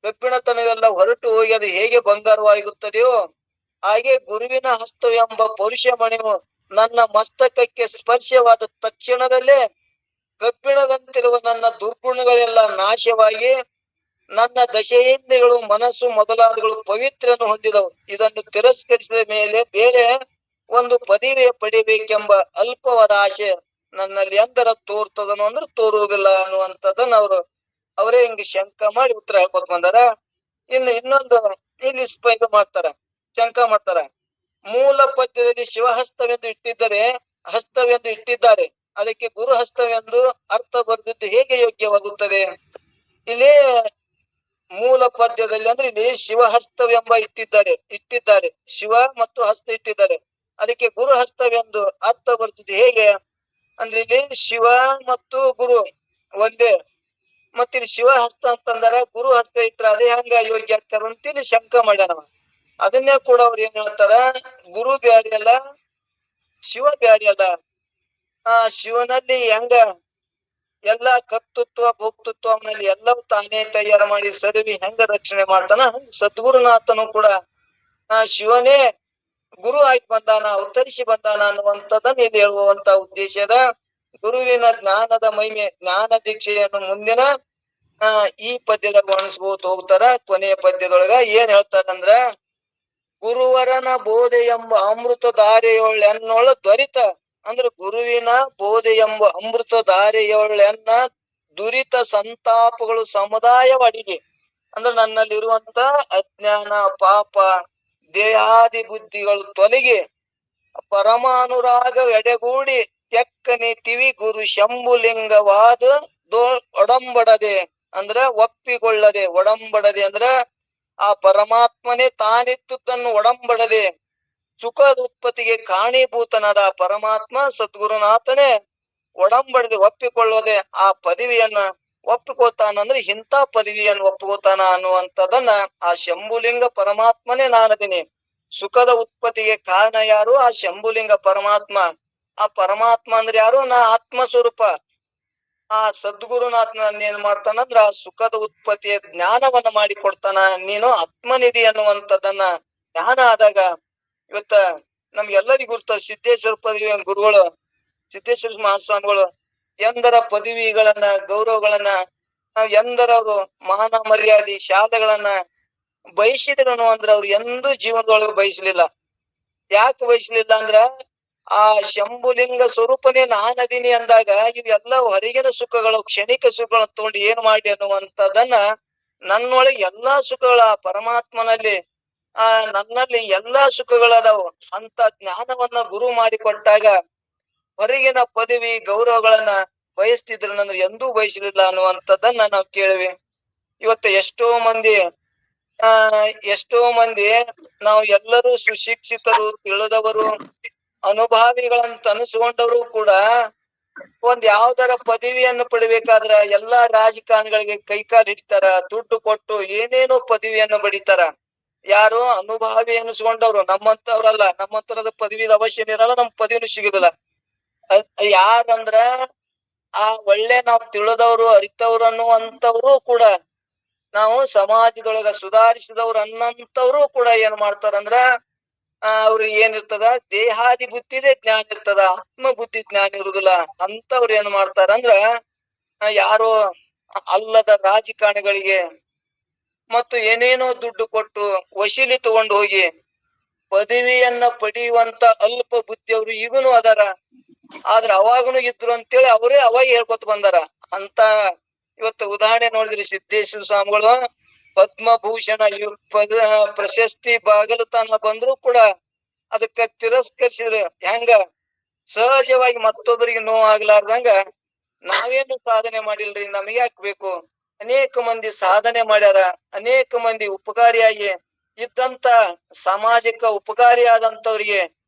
ಕಬ್ಬಿಣತನವೆಲ್ಲ ಹೊರಟು ಹೋಗಿ ಅದು ಹೇಗೆ ಬಂಗಾರವಾಗುತ್ತದೆಯೋ ಹಾಗೆ ಗುರುವಿನ ಹಸ್ತವೆಂಬ ಪರುಷಮಣಿಯು ನನ್ನ ಮಸ್ತಕಕ್ಕೆ ಸ್ಪರ್ಶವಾದ ತಕ್ಷಣದಲ್ಲೇ ಕಬ್ಬಿಣದಂತಿರುವ ನನ್ನ ದುರ್ಗುಣಗಳೆಲ್ಲ ನಾಶವಾಗಿ ನನ್ನ ದಶೇಂದ್ರಿಯಗಳು, ಮನಸ್ಸು ಮೊದಲಾದಗಳು ಪವಿತ್ರನು ಹೊಂದಿದವು. ಇದನ್ನು ತಿರಸ್ಕರಿಸಿದ ಮೇಲೆ ಬೇರೆ ಒಂದು ಪದವಿಯ ಪಡಿಬೇಕೆಂಬ ಅಲ್ಪವಾದ ಆಸೆ ನನ್ನಲ್ಲಿ ಎಂದರ ತೋರ್ತದನು ಅಂದ್ರೆ ತೋರುವುದಿಲ್ಲ ಅನ್ನುವಂಥದ್ದನ್ನ ಅವರೇ ಹಿಂಗೆ ಶಂಕ ಮಾಡಿ ಉತ್ತರ ಹೇಳ್ಕೊತ ಬಂದಾರ. ಇನ್ನೊಂದು ಇಲ್ಲಿ ಇದು ಮಾಡ್ತಾರ, ಶಂಕ ಮಾಡ್ತಾರ. ಮೂಲ ಪದ್ಯದಲ್ಲಿ ಶಿವಹಸ್ತವೆಂದು ಇಟ್ಟಿದ್ದಾರೆ, ಅದಕ್ಕೆ ಗುರು ಹಸ್ತವೆಂದು ಅರ್ಥ ಬರೆದಿದ್ದು ಹೇಗೆ ಯೋಗ್ಯವಾಗುತ್ತದೆ? ಇಲ್ಲಿ ಮೂಲ ಪದ್ಯದಲ್ಲಿ ಅಂದ್ರೆ ಇಲ್ಲಿ ಶಿವಹಸ್ತವೆಂಬ ಇಟ್ಟಿದ್ದಾರೆ, ಶಿವ ಮತ್ತು ಹಸ್ತ ಇಟ್ಟಿದ್ದಾರೆ, ಅದಕ್ಕೆ ಗುರು ಹಸ್ತವೆಂದು ಅರ್ಥ ಬರೆದಿದ್ದು ಹೇಗೆ ಅಂದ್ರೆ ಇಲ್ಲಿ ಶಿವ ಮತ್ತು ಗುರು ಒಂದೇ, ಮತ್ತಿಲ್ಲಿ ಶಿವ ಹಸ್ತ ಅಂತಂದಾರ, ಗುರು ಹಸ್ತ ಇಟ್ರ ಅದೇ ಹಂಗ ಯೋಗ್ಯ ಆಗ್ತದಂತ ಇಲ್ಲಿ ಶಂಕ ಮಾಡ್ಯಾನವ. ಅದನ್ನೇ ಕೂಡ ಅವ್ರು ಏನ್ ಹೇಳ್ತಾರ, ಗುರು ಬ್ಯಾರಿ ಅಲ್ಲ, ಶಿವ ಬ್ಯಾರಿ ಅಲ್ಲ. ಶಿವನಲ್ಲಿ ಹೆಂಗ ಎಲ್ಲಾ ಕರ್ತೃತ್ವ ಭೋಕ್ತೃತ್ವ ಅವನಲ್ಲಿ ಎಲ್ಲವೂ ತಾನೇ ತಯಾರು ಮಾಡಿ ಸರಿವಿ ಹೆಂಗ ರಕ್ಷಣೆ ಮಾಡ್ತಾನ, ಸದ್ಗುರುನಾಥನು ಕೂಡ ಶಿವನೇ ಗುರು ಆಯ್ತು ಬಂದಾನ, ಅವತರಿಸಿ ಬಂದಾನ ಅನ್ನುವಂಥದ್ದನ್ನ ಇಲ್ಲಿ ಹೇಳುವಂತ ಉದ್ದೇಶದ ಗುರುವಿನ ಜ್ಞಾನದ ಮಹಿಮೆ, ಜ್ಞಾನ ದೀಕ್ಷೆಯನ್ನು ಮುಂದಿನ ಈ ಪದ್ಯದಾಗ ವರ್ಣಿಸ್ಬೋದು ಹೋಗ್ತಾರ. ಕೊನೆಯ ಪದ್ಯದೊಳಗ ಏನ್ ಹೇಳ್ತಾರಂದ್ರ, ಗುರುವರನ ಬೋಧೆ ಎಂಬ ಅಮೃತ ಧಾರೆಯೊಳೆನ್ನೊಳ ತ್ವರಿತ ಅಂದ್ರೆ ಗುರುವಿನ ಬೋಧೆ ಎಂಬ ಅಮೃತ ಧಾರೆಯೊಳೆನ್ನ ದುರಿತ ಸಂತಾಪಗಳು ಸಮುದಾಯವಡಿಗೆ ಅಂದ್ರೆ ನನ್ನಲ್ಲಿರುವಂತ ಅಜ್ಞಾನ ಪಾಪ ದೇಹಾದಿ ಬುದ್ಧಿಗಳು ತೊಲಗಿ ಪರಮಾನುರಾಗ ಎಡೆಗೂಡಿ ತೆಕ್ಕನೆ ತಿವಿ ಗುರು ಶಂಭುಲಿಂಗವಾದ ಒಡಂಬಡದೆ ಅಂದ್ರ ಒಪ್ಪಿಕೊಳ್ಳದೆ ಒಡಂಬಡದೆ ಅಂದ್ರ ಆ ಪರಮಾತ್ಮನೇ ತಾನಿತ್ತು ತನ್ನ ಒಡಂಬಡದೆ ಸುಖದ ಉತ್ಪತ್ತಿಗೆ ಕಾರಣೀಭೂತನಾದ ಪರಮಾತ್ಮ ಸದ್ಗುರುನಾಥನೇ ಒಡಂಬಡದೆ ಒಪ್ಪಿಕೊಳ್ಳದೆ ಆ ಪದವಿಯನ್ನ ಒಪ್ಪಿಕೋತಾನಂದ್ರೆ ಇಂಥ ಪದವಿಯನ್ನು ಒಪ್ಪಿಕೋತಾನ ಅನ್ನುವಂಥದನ್ನ ಆ ಶಂಭುಲಿಂಗ ಪರಮಾತ್ಮನೇ ನಾನದೀನಿ. ಸುಖದ ಉತ್ಪತ್ತಿಗೆ ಕಾರಣ ಯಾರು? ಆ ಶಂಭುಲಿಂಗ ಪರಮಾತ್ಮ. ಆ ಪರಮಾತ್ಮ ಅಂದ್ರೆ ಯಾರು? ನಾ ಆತ್ಮ ಸ್ವರೂಪ. ಆ ಸದ್ಗುರುನಾಥನ ಏನ್ ಮಾಡ್ತಾನಂದ್ರ ಆ ಸುಖದ ಉತ್ಪತ್ತಿಯ ಜ್ಞಾನವನ್ನ ಮಾಡಿ ಕೊಡ್ತಾನ. ನೀನು ಆತ್ಮನಿಧಿ ಅನ್ನುವಂಥದ್ದನ್ನ ಜ್ಞಾನ ಆದಾಗ ಇವತ್ತ ನಮ್ಗೆಲ್ಲರಿಗೂ ಗುರ್ತ ಸಿದ್ದೇಶ್ವರ ಪದವಿ ಗುರುಗಳು ಸಿದ್ದೇಶ್ವರ ಮಹಾಸ್ವಾಮಿಗಳು ಎಂದರ ಪದವಿಗಳನ್ನ ಗೌರವಗಳನ್ನ ನಾವ್ ಎಂದರವ್ರು ಮಾನ ಮರ್ಯಾದೆ ಶಾಲೆಗಳನ್ನ ಬಯಸಿದ್ರು ಅಂದ್ರ ಅವ್ರು ಎಂದೂ ಜೀವನದೊಳಗೆ ಬಯಸ್ಲಿಲ್ಲ. ಯಾಕೆ ಬಯಸ್ಲಿಲ್ಲ ಅಂದ್ರ ಆ ಶಂಭುಲಿಂಗ ಸ್ವರೂಪನೇ ನಾನದೀನಿ ಅಂದಾಗ ಇವೆಲ್ಲ ಹೊರಗಿನ ಸುಖಗಳು ಕ್ಷಣಿಕ ಸುಖಗಳನ್ನ ತಗೊಂಡು ಏನ್ ಮಾಡಿ ಅನ್ನುವಂಥದ್ದನ್ನ ನನ್ನೊಳಗೆ ಎಲ್ಲಾ ಸುಖಗಳ ಪರಮಾತ್ಮನಲ್ಲಿ ನನ್ನಲ್ಲಿ ಎಲ್ಲಾ ಸುಖಗಳದಾವು ಅಂತ ಜ್ಞಾನವನ್ನ ಗುರು ಮಾಡಿ ಕೊಟ್ಟಾಗ ಹೊರಗಿನ ಪದವಿ ಗೌರವಗಳನ್ನ ಬಯಸ್ತಿದ್ರು ಅಂದ್ರೆ ಎಂದೂ ಬಯಸಲಿಲ್ಲ ಅನ್ನುವಂಥದ್ದನ್ನ ನಾವು ಕೇಳಿವಿ. ಇವತ್ತು ಎಷ್ಟೋ ಮಂದಿ ನಾವು ಎಲ್ಲರೂ ಸುಶಿಕ್ಷಿತರು ತಿಳಿದವರು ಅನುಭಾವಿಗಳಂತ ಅನಿಸ್ಕೊಂಡವರು ಕೂಡ ಒಂದ್ ಯಾವ್ದಾರ ಪದವಿಯನ್ನು ಪಡಿಬೇಕಾದ್ರ ಎಲ್ಲಾ ರಾಜಕಾರಣಿಗಳಿಗೆ ಕೈಕಾಲು ಹಿಡಿತಾರ, ದುಡ್ಡು ಕೊಟ್ಟು ಏನೇನೋ ಪದವಿಯನ್ನು ಬಡಿತಾರ. ಯಾರು ಅನುಭಾವಿ ಅನಿಸ್ಕೊಂಡವ್ರು ನಮ್ಮಂತವ್ರಲ್ಲ, ನಮ್ಮಂತರದ ಪದವಿದ ಅವಶ್ಯ ಇರಲ್ಲ, ನಮ್ ಪದವಿನೂ ಸಿಗುದಿಲ್ಲ. ಯಾರಂದ್ರ ಆ ಒಳ್ಳೆ ನಾವ್ ತಿಳಿದವ್ರು ಅರಿತವ್ರು ಅನ್ನುವಂಥವ್ರು ಕೂಡ ನಾವು ಸಮಾಜದೊಳಗ ಸುಧಾರಿಸಿದವ್ರು ಅನ್ನಂತವ್ರು ಕೂಡ ಏನ್ ಮಾಡ್ತಾರಂದ್ರ ಅವ್ರಿಗೆ ಏನಿರ್ತದ ದೇಹಾದಿ ಬುದ್ಧಿದೇ ಜ್ಞಾನ ಇರ್ತದ, ಆತ್ಮ ಬುದ್ಧಿ ಜ್ಞಾನ ಇರುದಿಲ್ಲ. ಅಂತವ್ರು ಏನ್ ಮಾಡ್ತಾರಂದ್ರ ಯಾರೋ ಅಲ್ಲದ ರಾಜಕಾರಣಿಗಳಿಗೆ ಮತ್ತು ಏನೇನೋ ದುಡ್ಡು ಕೊಟ್ಟು ವಶೀಲಿ ತಗೊಂಡು ಹೋಗಿ ಪದವಿಯನ್ನ ಪಡೆಯುವಂತ ಅಲ್ಪ ಬುದ್ಧಿಯವರು ಈಗೂನು ಅದಾರ. ಆದ್ರ ಅವಾಗನು ಇದ್ರು ಅಂತೇಳಿ ಅವರೇ ಅವಾಗ ಹೇಳ್ಕೊತ ಬಂದಾರ. ಅಂತ ಇವತ್ತು ಉದಾಹರಣೆ ನೋಡಿದ್ರಿ ಸಿದ್ದೇಶ್ವರ ಸ್ವಾಮಿಗಳು ಪದ್ಮಭೂಷಣ ಪ್ರಶಸ್ತಿ ಬಾಗಲತನ ಬಂದ್ರು ಕೂಡ ಅದಕ್ಕ ತಿರಸ್ಕರಿಸಿದ್ರು. ಹೆಂಗ ಸಹಜವಾಗಿ ಮತ್ತೊಬ್ಬರಿಗೆ ನೋವು ಆಗ್ಲಾರ್ದಂಗ ನಾವೇನು ಸಾಧನೆ ಮಾಡಿಲ್ರಿ, ನಮಗೆ ಹಾಕ್ಬೇಕು. ಅನೇಕ ಮಂದಿ ಸಾಧನೆ ಮಾಡ್ಯಾರ, ಅನೇಕ ಮಂದಿ ಉಪಕಾರಿಯಾಗಿ ಇದ್ದಂತ ಸಮಾಜಕ್ಕ ಉಪಕಾರಿಯಾದಂತವ್ರಿಗೆ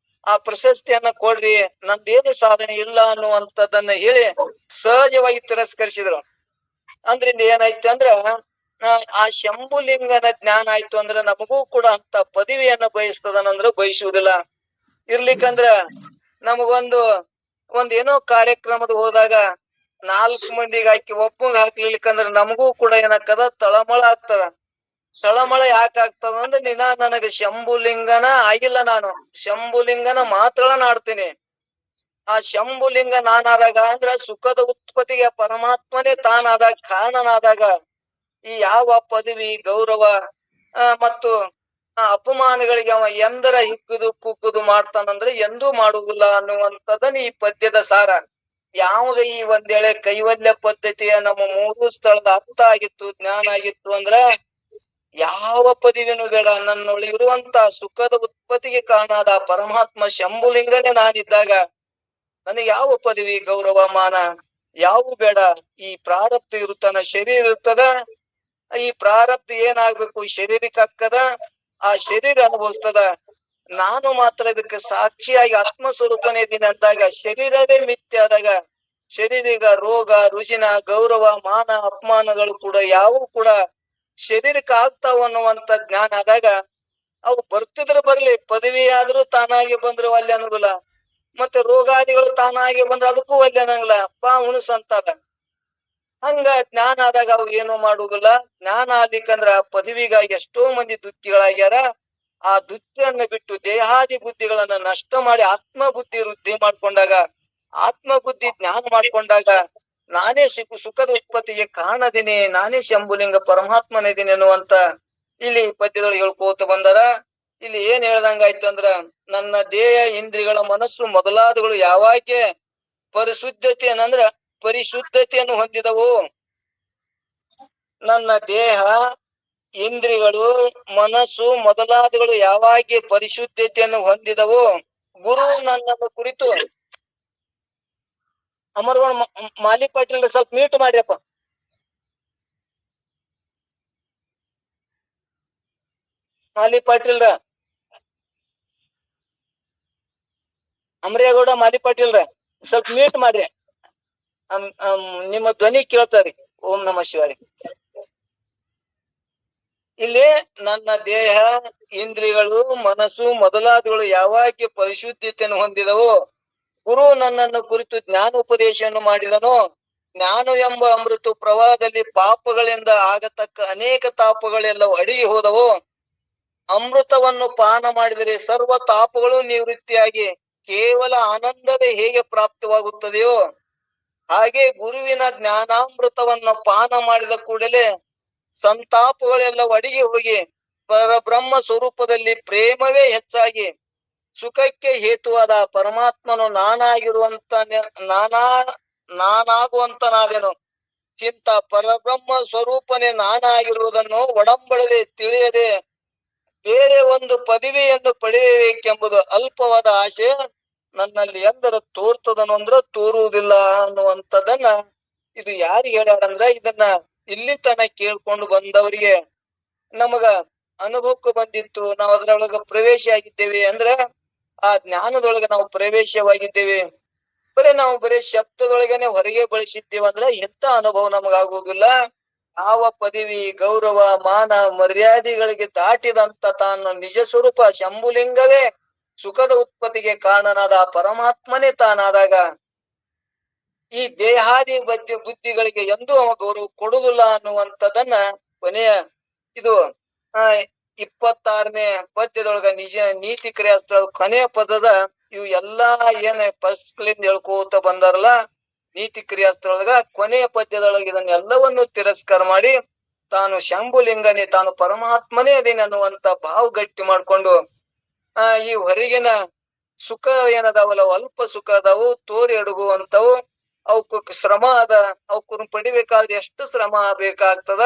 ಆ ಪ್ರಶಸ್ತಿಯನ್ನ ಕೊಡ್ರಿ, ನಂದೇನು ಸಾಧನೆ ಇಲ್ಲ ಅನ್ನುವಂಥದ್ದನ್ನ ಹೇಳಿ ಸಹಜವಾಗಿ ತಿರಸ್ಕರಿಸಿದ್ರು. ಅಂದ್ರೆ ಇಲ್ಲಿ ಏನಾಯ್ತು ಅಂದ್ರ ಆ ಶಂಭುಲಿಂಗನ ಜ್ಞಾನ ಆಯ್ತು ಅಂದ್ರ ನಮಗೂ ಕೂಡ ಅಂತ ಪದವಿಯನ್ನ ಬಯಸ್ತದನಂದ್ರ ಬಯಸುವುದಿಲ್ಲ. ಇರ್ಲಿಕ್ಕಂದ್ರ ಒಂದೇನೋ ಕಾರ್ಯಕ್ರಮದ ಹೋದಾಗ 4 ಮಂದಿಗೆ ಹಾಕಿ ಒಬ್ಬಗ್ ಹಾಕ್ಲಿಕ್ಕಂದ್ರ ನಮಗೂ ಕೂಡ ಏನಾಗ್ತದ ತಳಮಳ ಆಗ್ತದ. ತಳಮಳ ಯಾಕೆ ಆಗ್ತದ ಅಂದ್ರೆ ನನಗ ಶಂಭುಲಿಂಗನ ಆಗಿಲ್ಲ, ನಾನು ಶಂಭುಲಿಂಗನ ಮಾತುಗಳನ್ನ ಆಡ್ತೀನಿ. ಆ ಶಂಭುಲಿಂಗ ನಾನಾದಾಗ ಅಂದ್ರ ಸುಖದ ಉತ್ಪತ್ತಿಗೆ ಪರಮಾತ್ಮನೇ ತಾನಾದಾಗ ಕಾರಣನಾದಾಗ ಈ ಯಾವ ಪದವಿ ಗೌರವ ಮತ್ತು ಅಪಮಾನಗಳಿಗೆ ಅವ ಎಂದರ ಹಿಗ್ಗುದು ಕುಗ್ಗುದು ಮಾಡ್ತಾನಂದ್ರೆ ಎಂದೂ ಮಾಡುವುದಿಲ್ಲ ಅನ್ನುವಂಥದ್ದನ್ನ ಈ ಪದ್ಯದ ಸಾರ. ಯಾವಾಗ ಈ ಒಂದೇಳೆ ಕೈವಲ್ಯ ಪದ್ಧತಿಯ ನಮ್ಮ 3 ಸ್ಥಳದ ಅರ್ಥ ಆಗಿತ್ತು, ಜ್ಞಾನ ಆಗಿತ್ತು ಅಂದ್ರ ಯಾವ ಪದವಿನೂ ಬೇಡ, ನನ್ನೊಳಗಿರುವಂತ ಸುಖದ ಉತ್ಪತ್ತಿಗೆ ಕಾರಣ ಆದ ಪರಮಾತ್ಮ ಶಂಭುಲಿಂಗನೇ ನಾನಿದ್ದಾಗ ನನಗೆ ಯಾವ ಪದವಿ ಗೌರವ ಮಾನ ಯಾವ ಬೇಡ. ಈ ಪ್ರಾರಬ್ಧ ಇರುತ್ತಾನ, ಶರೀರ ಇರ್ತದ, ಈ ಪ್ರಾರಬ್ಧ ಏನಾಗ್ಬೇಕು ಶರೀರಕ್ಕೆ ಹಾಕದ, ಆ ಶರೀರ ಅನುಭವಿಸ್ತದ. ನಾನು ಮಾತ್ರ ಇದಕ್ಕೆ ಸಾಕ್ಷಿಯಾಗಿ ಆತ್ಮಸ್ವರೂಪನೇ ಇದೀನಿ ಅಂದಾಗ ಶರೀರವೇ ಮಿಥ್ಯ ಆದಾಗ ಶರೀರಿಗ ರೋಗ ರುಜಿನ ಗೌರವ ಮಾನ ಅಪಮಾನಗಳು ಕೂಡ ಯಾವು ಕೂಡ ಶರೀರಕ್ಕೆ ಆಗ್ತಾವ ಅನ್ನುವಂತ ಜ್ಞಾನ ಆದಾಗ ಅವು ಬರ್ತಿದ್ರು ಬರ್ಲಿ, ಪದವಿ ಆದ್ರೂ ತಾನಾಗಿ ಬಂದ್ರು ಅಲ್ಲಿ ಅನ್ನೋದಿಲ್ಲ, ಮತ್ತೆ ರೋಗಾದಿಗಳು ತಾನಾಗಿ ಬಂದ್ರೆ ಅದಕ್ಕೂ ಅಲ್ಲಿ ಅನ್ನಂಗಿಲ್ಲ, ಉಣಸಂತಾರ. ಹಂಗ ಜ್ಞಾನ ಆದಾಗ ಅವು ಏನು ಮಾಡುವುದಿಲ್ಲ. ಜ್ಞಾನ ಆಗ್ಲಿಕ್ಕಂದ್ರ ಪದವಿಗಾಗಿ ಎಷ್ಟೋ ಮಂದಿ ದುಃಖಿಗಳಾಗ್ಯಾರ. ಆ ದುಃಖಿಯನ್ನ ಬಿಟ್ಟು ದೇಹಾದಿ ಬುದ್ಧಿಗಳನ್ನ ನಷ್ಟ ಮಾಡಿ ಆತ್ಮ ಬುದ್ಧಿ ವೃದ್ಧಿ ಮಾಡ್ಕೊಂಡಾಗ, ಆತ್ಮ ಬುದ್ಧಿ ಜ್ಞಾನ ಮಾಡ್ಕೊಂಡಾಗ ನಾನೇ ಸುಖದ ಉತ್ಪತ್ತಿಗೆ ಕಾರಣದೀನಿ, ನಾನೇ ಶಂಭುಲಿಂಗ ಪರಮಾತ್ಮನಿದ್ದೀನಿ ಅನ್ನುವಂತ ಇಲ್ಲಿ ಪದ್ಯದೊಳಗೆ ಹೇಳ್ಕೋತ ಬಂದಾರ. ಇಲ್ಲಿ ಏನ್ ಹೇಳ್ದಂಗಾಯ್ತು ಅಂದ್ರ ನನ್ನ ದೇಹ ಇಂದ್ರಿಯಗಳ ಮನಸ್ಸು ಮೊದಲಾದಗಳು ಯಾವಾಗೆ ಪರಿಶುದ್ಧತೆಯನ್ನಂದ್ರ ಪರಿಶುದ್ಧತೆಯನ್ನು ಹೊಂದಿದವು. ನನ್ನ ದೇಹ ಇಂದ್ರಿಯಗಳು ಮನಸ್ಸು ಮೊದಲಾದಗಳು ಯಾವಾಗೆ ಪರಿಶುದ್ಧತೆಯನ್ನು ಹೊಂದಿದವು. ಗುರು ನನ್ನನ್ನು ಕುರಿತು ಅಮರಗೋಣ ಮಾಲಿ ಪಾಟೀಲ್ ಸ್ವಲ್ಪ ಮ್ಯೂಟ್ ಮಾಡ್ರಿಯಪ್ಪ. ಮಾಲಿ ಪಾಟೀಲ್ರ, ಅಮರೇಗೌಡ ಮಾಲಿ ಪಾಟೀಲ್ರ ಸ್ವಲ್ಪ ಮ್ಯೂಟ್ ಮಾಡ್ರಿ. ನಿಮ್ಮ ಧ್ವನಿ ಕೇಳ್ತಾರಿ. ಓಂ ನಮಃ ಶಿವಾಯ. ಇಲ್ಲಿ ನನ್ನ ದೇಹ ಇಂದ್ರಿಯಗಳು ಮನಸ್ಸು ಮೊದಲಾದಗಳು ಯಾವಾಗೆ ಪರಿಶುದ್ಧತೆಯನ್ನು ಹೊಂದಿದವು. ಗುರು ನನ್ನನ್ನು ಕುರಿತು ಜ್ಞಾನೋಪದೇಶವನ್ನು ಮಾಡಿದನು. ಜ್ಞಾನ ಎಂಬ ಅಮೃತ ಪ್ರವಾಹದಲ್ಲಿ ಪಾಪಗಳಿಂದ ಆಗತಕ್ಕ ಅನೇಕ ತಾಪಗಳೆಲ್ಲವೂ ಅಡಗಿ ಹೋದವು. ಅಮೃತವನ್ನು ಪಾನ ಮಾಡಿದರೆ ಸರ್ವ ತಾಪಗಳು ನಿವೃತ್ತಿಯಾಗಿ ಕೇವಲ ಆನಂದವೇ ಹೇಗೆ ಪ್ರಾಪ್ತವಾಗುತ್ತದೆಯೋ ಹಾಗೆ ಗುರುವಿನ ಜ್ಞಾನಾಮೃತವನ್ನು ಪಾನ ಮಾಡಿದ ಕೂಡಲೇ ಸಂತಾಪಗಳೆಲ್ಲ ಅಡಗಿ ಹೋಗಿ ಪರಬ್ರಹ್ಮ ಸ್ವರೂಪದಲ್ಲಿ ಪ್ರೇಮವೇ ಹೆಚ್ಚಾಗಿ ಸುಖಕ್ಕೆ ಹೇತುವಾದ ಪರಮಾತ್ಮನು ನಾನಾಗುವಂತನಾದೆನು. ಇಂಥ ಪರಬ್ರಹ್ಮ ಸ್ವರೂಪನೇ ನಾನಾಗಿರುವುದನ್ನು ಒಡಂಬಡದೆ ತಿಳಿಯದೆ ಬೇರೆ ಒಂದು ಪದವಿಯನ್ನು ಪಡೆಯಬೇಕೆಂಬುದು ಅಲ್ಪವಾದ ಆಸೆ ನನ್ನಲ್ಲಿ ಎಂದರ ತೋರ್ತದನು ಅಂದ್ರ ತೋರುವುದಿಲ್ಲ ಅನ್ನುವಂಥದ್ದನ್ನ ಇದು ಯಾರಿಗೆ ಹೇಳ್ಯಾರಂದ್ರ ಇದನ್ನ ಇಲ್ಲಿ ತನ ಕೇಳ್ಕೊಂಡು ಬಂದವರಿಗೆ ನಮಗ ಅನುಭವಕ್ಕೆ ಬಂದಿತ್ತು. ನಾವು ಅದ್ರೊಳಗ ಪ್ರವೇಶ ಆಗಿದ್ದೇವೆ ಅಂದ್ರ ಆ ಜ್ಞಾನದೊಳಗ ನಾವು ಪ್ರವೇಶವಾಗಿದ್ದೇವೆ. ನಾವು ಬರೀ ಶಬ್ದದೊಳಗನೆ ಹೊರಗೆ ಬಳಸಿದ್ದೇವೆ ಅಂದ್ರ ಎಂತ ಅನುಭವ ನಮಗಾಗುವುದಿಲ್ಲ. ಯಾವ ಪದವಿ ಗೌರವ ಮಾನ ಮರ್ಯಾದೆಗಳಿಗೆ ದಾಟಿದಂತ ತಾನು ನಿಜ ಸ್ವರೂಪ ಶಂಭುಲಿಂಗವೇ ಸುಖದ ಉತ್ಪತ್ತಿಗೆ ಕಾರಣನಾದ ಪರಮಾತ್ಮನೇ ತಾನಾದಾಗ ಈ ದೇಹಾದಿ ಬುದ್ಧಿಗಳಿಗೆ ಎಂದೂ ಅವ ಗೌರವ ಕೊಡುವುದಿಲ್ಲ ಅನ್ನುವಂಥದ್ದನ್ನ ಕೊನೆಯ ಇದು 26ನೇ ಪದ್ಯದೊಳಗ ನಿಜ ನೀತಿ ಕ್ರಿಯಾಸ್ತ್ರ ಕೊನೆಯ ಪದದ ಇವು ಎಲ್ಲಾ ಏನ್ ಪಸ್ಗಳಿಂದ ಹೇಳ್ಕೋತ ಬಂದಾರಲ್ಲ ನೀತಿ ಕ್ರಿಯಾಸ್ತ್ರೊಳಗ ಕೊನೆಯ ಪದ್ಯದೊಳಗ ಇದನ್ನೆಲ್ಲವನ್ನು ತಿರಸ್ಕಾರ ಮಾಡಿ ತಾನು ಶಂಭುಲಿಂಗನೇ ತಾನು ಪರಮಾತ್ಮನೇ ಅದೇನೆ ಅನ್ನುವಂತ ಭಾವ ಗಟ್ಟಿ ಮಾಡ್ಕೊಂಡು ಈ ಹೊರಗಿನ ಸುಖ ಏನದಾವಲ್ಲ ಅಲ್ಪ ಸುಖ ಅದಾವು ತೋರಿ ಅಡಗುವಂತವು ಅವಕ್ಕ ಶ್ರಮ ಅದ ಅವಕ್ಕನ್ನು ಪಡಿಬೇಕಾದ್ರೆ ಎಷ್ಟು ಶ್ರಮ ಬೇಕಾಗ್ತದ.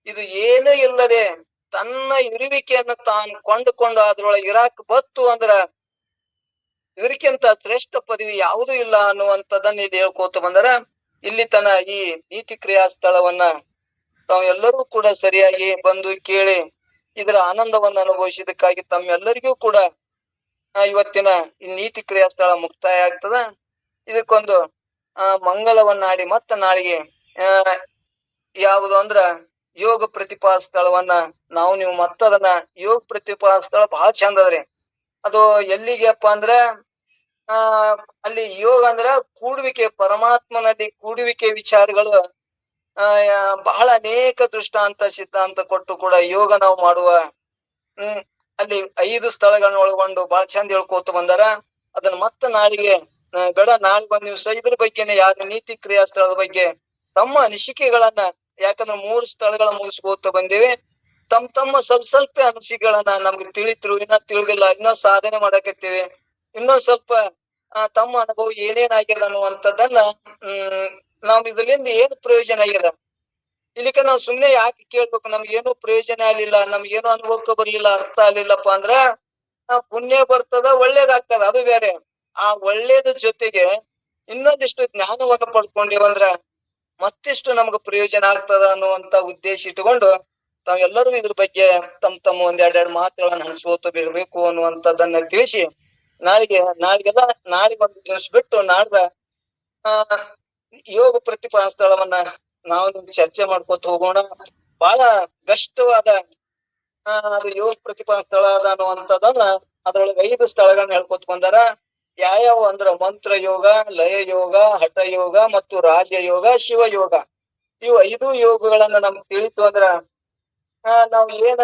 ಇದು ಏನೂ ಇಲ್ಲದೆ ತನ್ನ ಇರುವಿಕೆಯನ್ನು ತಾನು ಕೊಂಡುಕೊಂಡು ಅದ್ರೊಳಗೆ ಇರಾಕ್ ಬತ್ತು ಅಂದ್ರ ಇದಕ್ಕಿಂತ ಶ್ರೇಷ್ಠ ಪದವಿ ಯಾವುದೂ ಇಲ್ಲ ಅನ್ನುವಂಥದ್ದನ್ನ ಇಲ್ಲಿ ಹೇಳ್ಕೋತ ಬಂದರ ಇಲ್ಲಿ ತನ ಈ ನೀತಿ ಕ್ರಿಯಾ ಸ್ಥಳವನ್ನ ತಾವು ಎಲ್ಲರೂ ಕೂಡ ಸರಿಯಾಗಿ ಬಂದು ಕೇಳಿ ಇದರ ಆನಂದವನ್ನು ಅನುಭವಿಸಿದಕ್ಕಾಗಿ ತಮ್ಮೆಲ್ಲರಿಗೂ ಕೂಡ ಇವತ್ತಿನ ಈ ನೀತಿ ಕ್ರಿಯಾ ಸ್ಥಳ ಮುಕ್ತಾಯ ಆಗ್ತದ. ಇದಕ್ಕೊಂದು ಮಂಗಲವನ್ನಾಡಿ ಮತ್ತ ನಾಳೆಗೆ ಯಾವುದು ಅಂದ್ರ ಯೋಗ ಪ್ರತಿಪಾ ಸ್ಥಳವನ್ನ ನೀವು ಮತ್ತದನ್ನ ಯೋಗ ಪ್ರತಿಪಾ ಸ್ಥಳ ಬಹಳ ಚಂದ ಅದ್ರಿ. ಅದು ಎಲ್ಲಿಗೆಪ್ಪ ಅಂದ್ರ ಅಲ್ಲಿ ಯೋಗ ಅಂದ್ರ ಕೂಡುವಿಕೆ ಪರಮಾತ್ಮನಲ್ಲಿ ಕೂಡುವಿಕೆ ವಿಚಾರಗಳು ಬಹಳ ಅನೇಕ ದೃಷ್ಟಾಂತ ಸಿದ್ಧಾಂತ ಕೊಟ್ಟು ಕೂಡ ಯೋಗ ನಾವು ಮಾಡುವ ಅಲ್ಲಿ 5 ಸ್ಥಳಗಳನ್ನ ಒಳಗೊಂಡು ಬಹಳ ಚಂದ ಹೇಳ್ಕೋತ ಬಂದಾರ. ಅದನ್ನ ಮತ್ತ ನಾಳೆಗೆ ನಾಳೆ ಒಂದ್ ದಿವ್ಸ ಇದ್ರ ಬಗ್ಗೆನೆ ಯಾವ್ದು ನೀತಿ ಕ್ರಿಯಾ ಸ್ಥಳದ ಬಗ್ಗೆ ತಮ್ಮ ಅನಿಸಿಕೆಗಳನ್ನ ಯಾಕಂದ್ರೆ 3 ಸ್ಥಳಗಳ ಮುಗಿಸ್ಕೋತ ಬಂದೇವಿ. ತಮ್ಮ ಸ್ವಲ್ಪ ಅನಿಸಿಕೆಗಳನ್ನ ನಮ್ಗೆ ತಿಳಿತ್ರು ಇನ್ನ ತಿಳಿದಿಲ್ಲ ಇನ್ನೂ ಸಾಧನೆ ಮಾಡಕತ್ತೀವಿ ಇನ್ನೊಂದ್ ಸ್ವಲ್ಪ ತಮ್ಮ ಅನುಭವ ಏನೇನಾಗ್ಯದ ಅನ್ನುವಂಥದ್ದನ್ನ ನಾವ್ ಇದರಿಂದ ಏನು ಪ್ರಯೋಜನ ಆಗ್ಯದ ಇಲ್ಲಿಕ ನಾವ್ ಸುಮ್ನೆ ಯಾಕೆ ಕೇಳ್ಬೇಕು ನಮ್ಗೇನು ಪ್ರಯೋಜನ ಆಗ್ಲಿಲ್ಲ ನಮ್ಗೇನು ಅನುಭವಕ್ಕೆ ಬರ್ಲಿಲ್ಲ ಅರ್ಥ ಆಗ್ಲಿಲ್ಲಪ್ಪ ಅಂದ್ರ ಪುಣ್ಯ ಬರ್ತದ ಒಳ್ಳೇದಾಗ್ತದ ಅದು ಬೇರೆ. ಆ ಒಳ್ಳೇದ ಜೊತೆಗೆ ಇನ್ನೊಂದಿಷ್ಟು ಜ್ಞಾನವನ್ನು ಪಡ್ಕೊಂಡಿವಂದ್ರ ಮತ್ತಿಷ್ಟು ನಮ್ಗ ಪ್ರಯೋಜನ ಆಗ್ತದ ಅನ್ನುವಂತ ಉದ್ದೇಶ ಇಟ್ಟುಕೊಂಡು ತಾವೆಲ್ಲರೂ ಇದ್ರ ಬಗ್ಗೆ ತಮ್ಮ ಒಂದೆರಡೆರಡು ಮಾತುಗಳನ್ನ ಹಂಚ್ಕೋತ ಬಿಡ್ಬೇಕು ಅನ್ನುವಂಥದ್ದನ್ನ ತಿಳಿಸಿ ನಾಳೆಗೆಲ್ಲ ಒಂದು ದಿವಸ ಬಿಟ್ಟು ನಾಡ್ದ ಯೋಗ ಪ್ರತಿಪಾ ಸ್ಥಳವನ್ನ ನಾವು ಚರ್ಚೆ ಮಾಡ್ಕೊತ ಹೋಗೋಣ. ಬಹಳ ಕಷ್ಟವಾದ ಅದು ಯೋಗ ಪ್ರತಿಪಾ ಸ್ಥಳ ಅದ ಅನ್ನುವಂಥದ್ದನ್ನ ಅದ್ರೊಳಗೆ 5 ಸ್ಥಳಗಳನ್ನ ಹೇಳ್ಕೊತ ಬಂದಾರ. ಯಾವ್ಯಾವ ಅಂದ್ರ ಮಂತ್ರ ಯೋಗ, ಲಯ ಯೋಗ, ಹಠ ಯೋಗ ಮತ್ತು ರಾಜಯೋಗ, ಶಿವಯೋಗ. ಇವು 5 ಯೋಗಗಳನ್ನ ನಮ್ಗೆ ತಿಳಿತು ಅಂದ್ರ ನಾವ್ ಏನ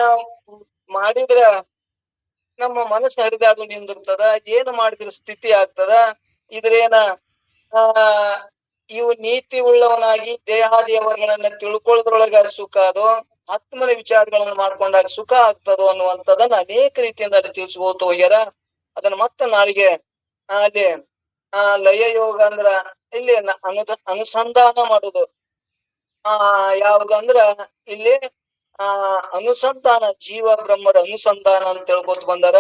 ಮಾಡಿದ್ರ ನಮ್ಮ ಮನಸ್ಸು ಹರಿದಾಡು ನಿಂದಿರ್ತದ, ಏನು ಮಾಡಿದ್ರ ಸ್ಥಿತಿ ಆಗ್ತದ. ಇದ್ರೇನ ಇವು ನೀತಿ ಉಳ್ಳವನಾಗಿ ದೇಹಾದಿಯವರುಗಳನ್ನ ತಿಳ್ಕೊಳ್ಳೋದ್ರೊಳಗ ಸುಖ ಅದು ಆತ್ಮನ ವಿಚಾರಗಳನ್ನು ಮಾಡ್ಕೊಂಡಾಗ ಸುಖ ಆಗ್ತದೋ ಅನ್ನುವಂಥದ್ದನ್ನ ಅನೇಕ ರೀತಿಯಿಂದ ಅಲ್ಲಿ ತಿಳಿಸ್ಕೋತ ಹೋಗ್ಯಾರ. ಅದನ್ನ ಮತ್ತೆ ನಾಳೆಗೆ ಅಲ್ಲಿ ಲಯ ಯೋಗ ಅಂದ್ರ ಇಲ್ಲಿ ಅನುಸಂಧಾನ ಮಾಡುದು. ಯಾವ್ದಂದ್ರ ಇಲ್ಲಿ ಅನುಸಂಧಾನ, ಜೀವ ಬ್ರಹ್ಮರ ಅನುಸಂಧಾನ ಅಂತ ಹೇಳ್ಕೊತ ಬಂದಾರ.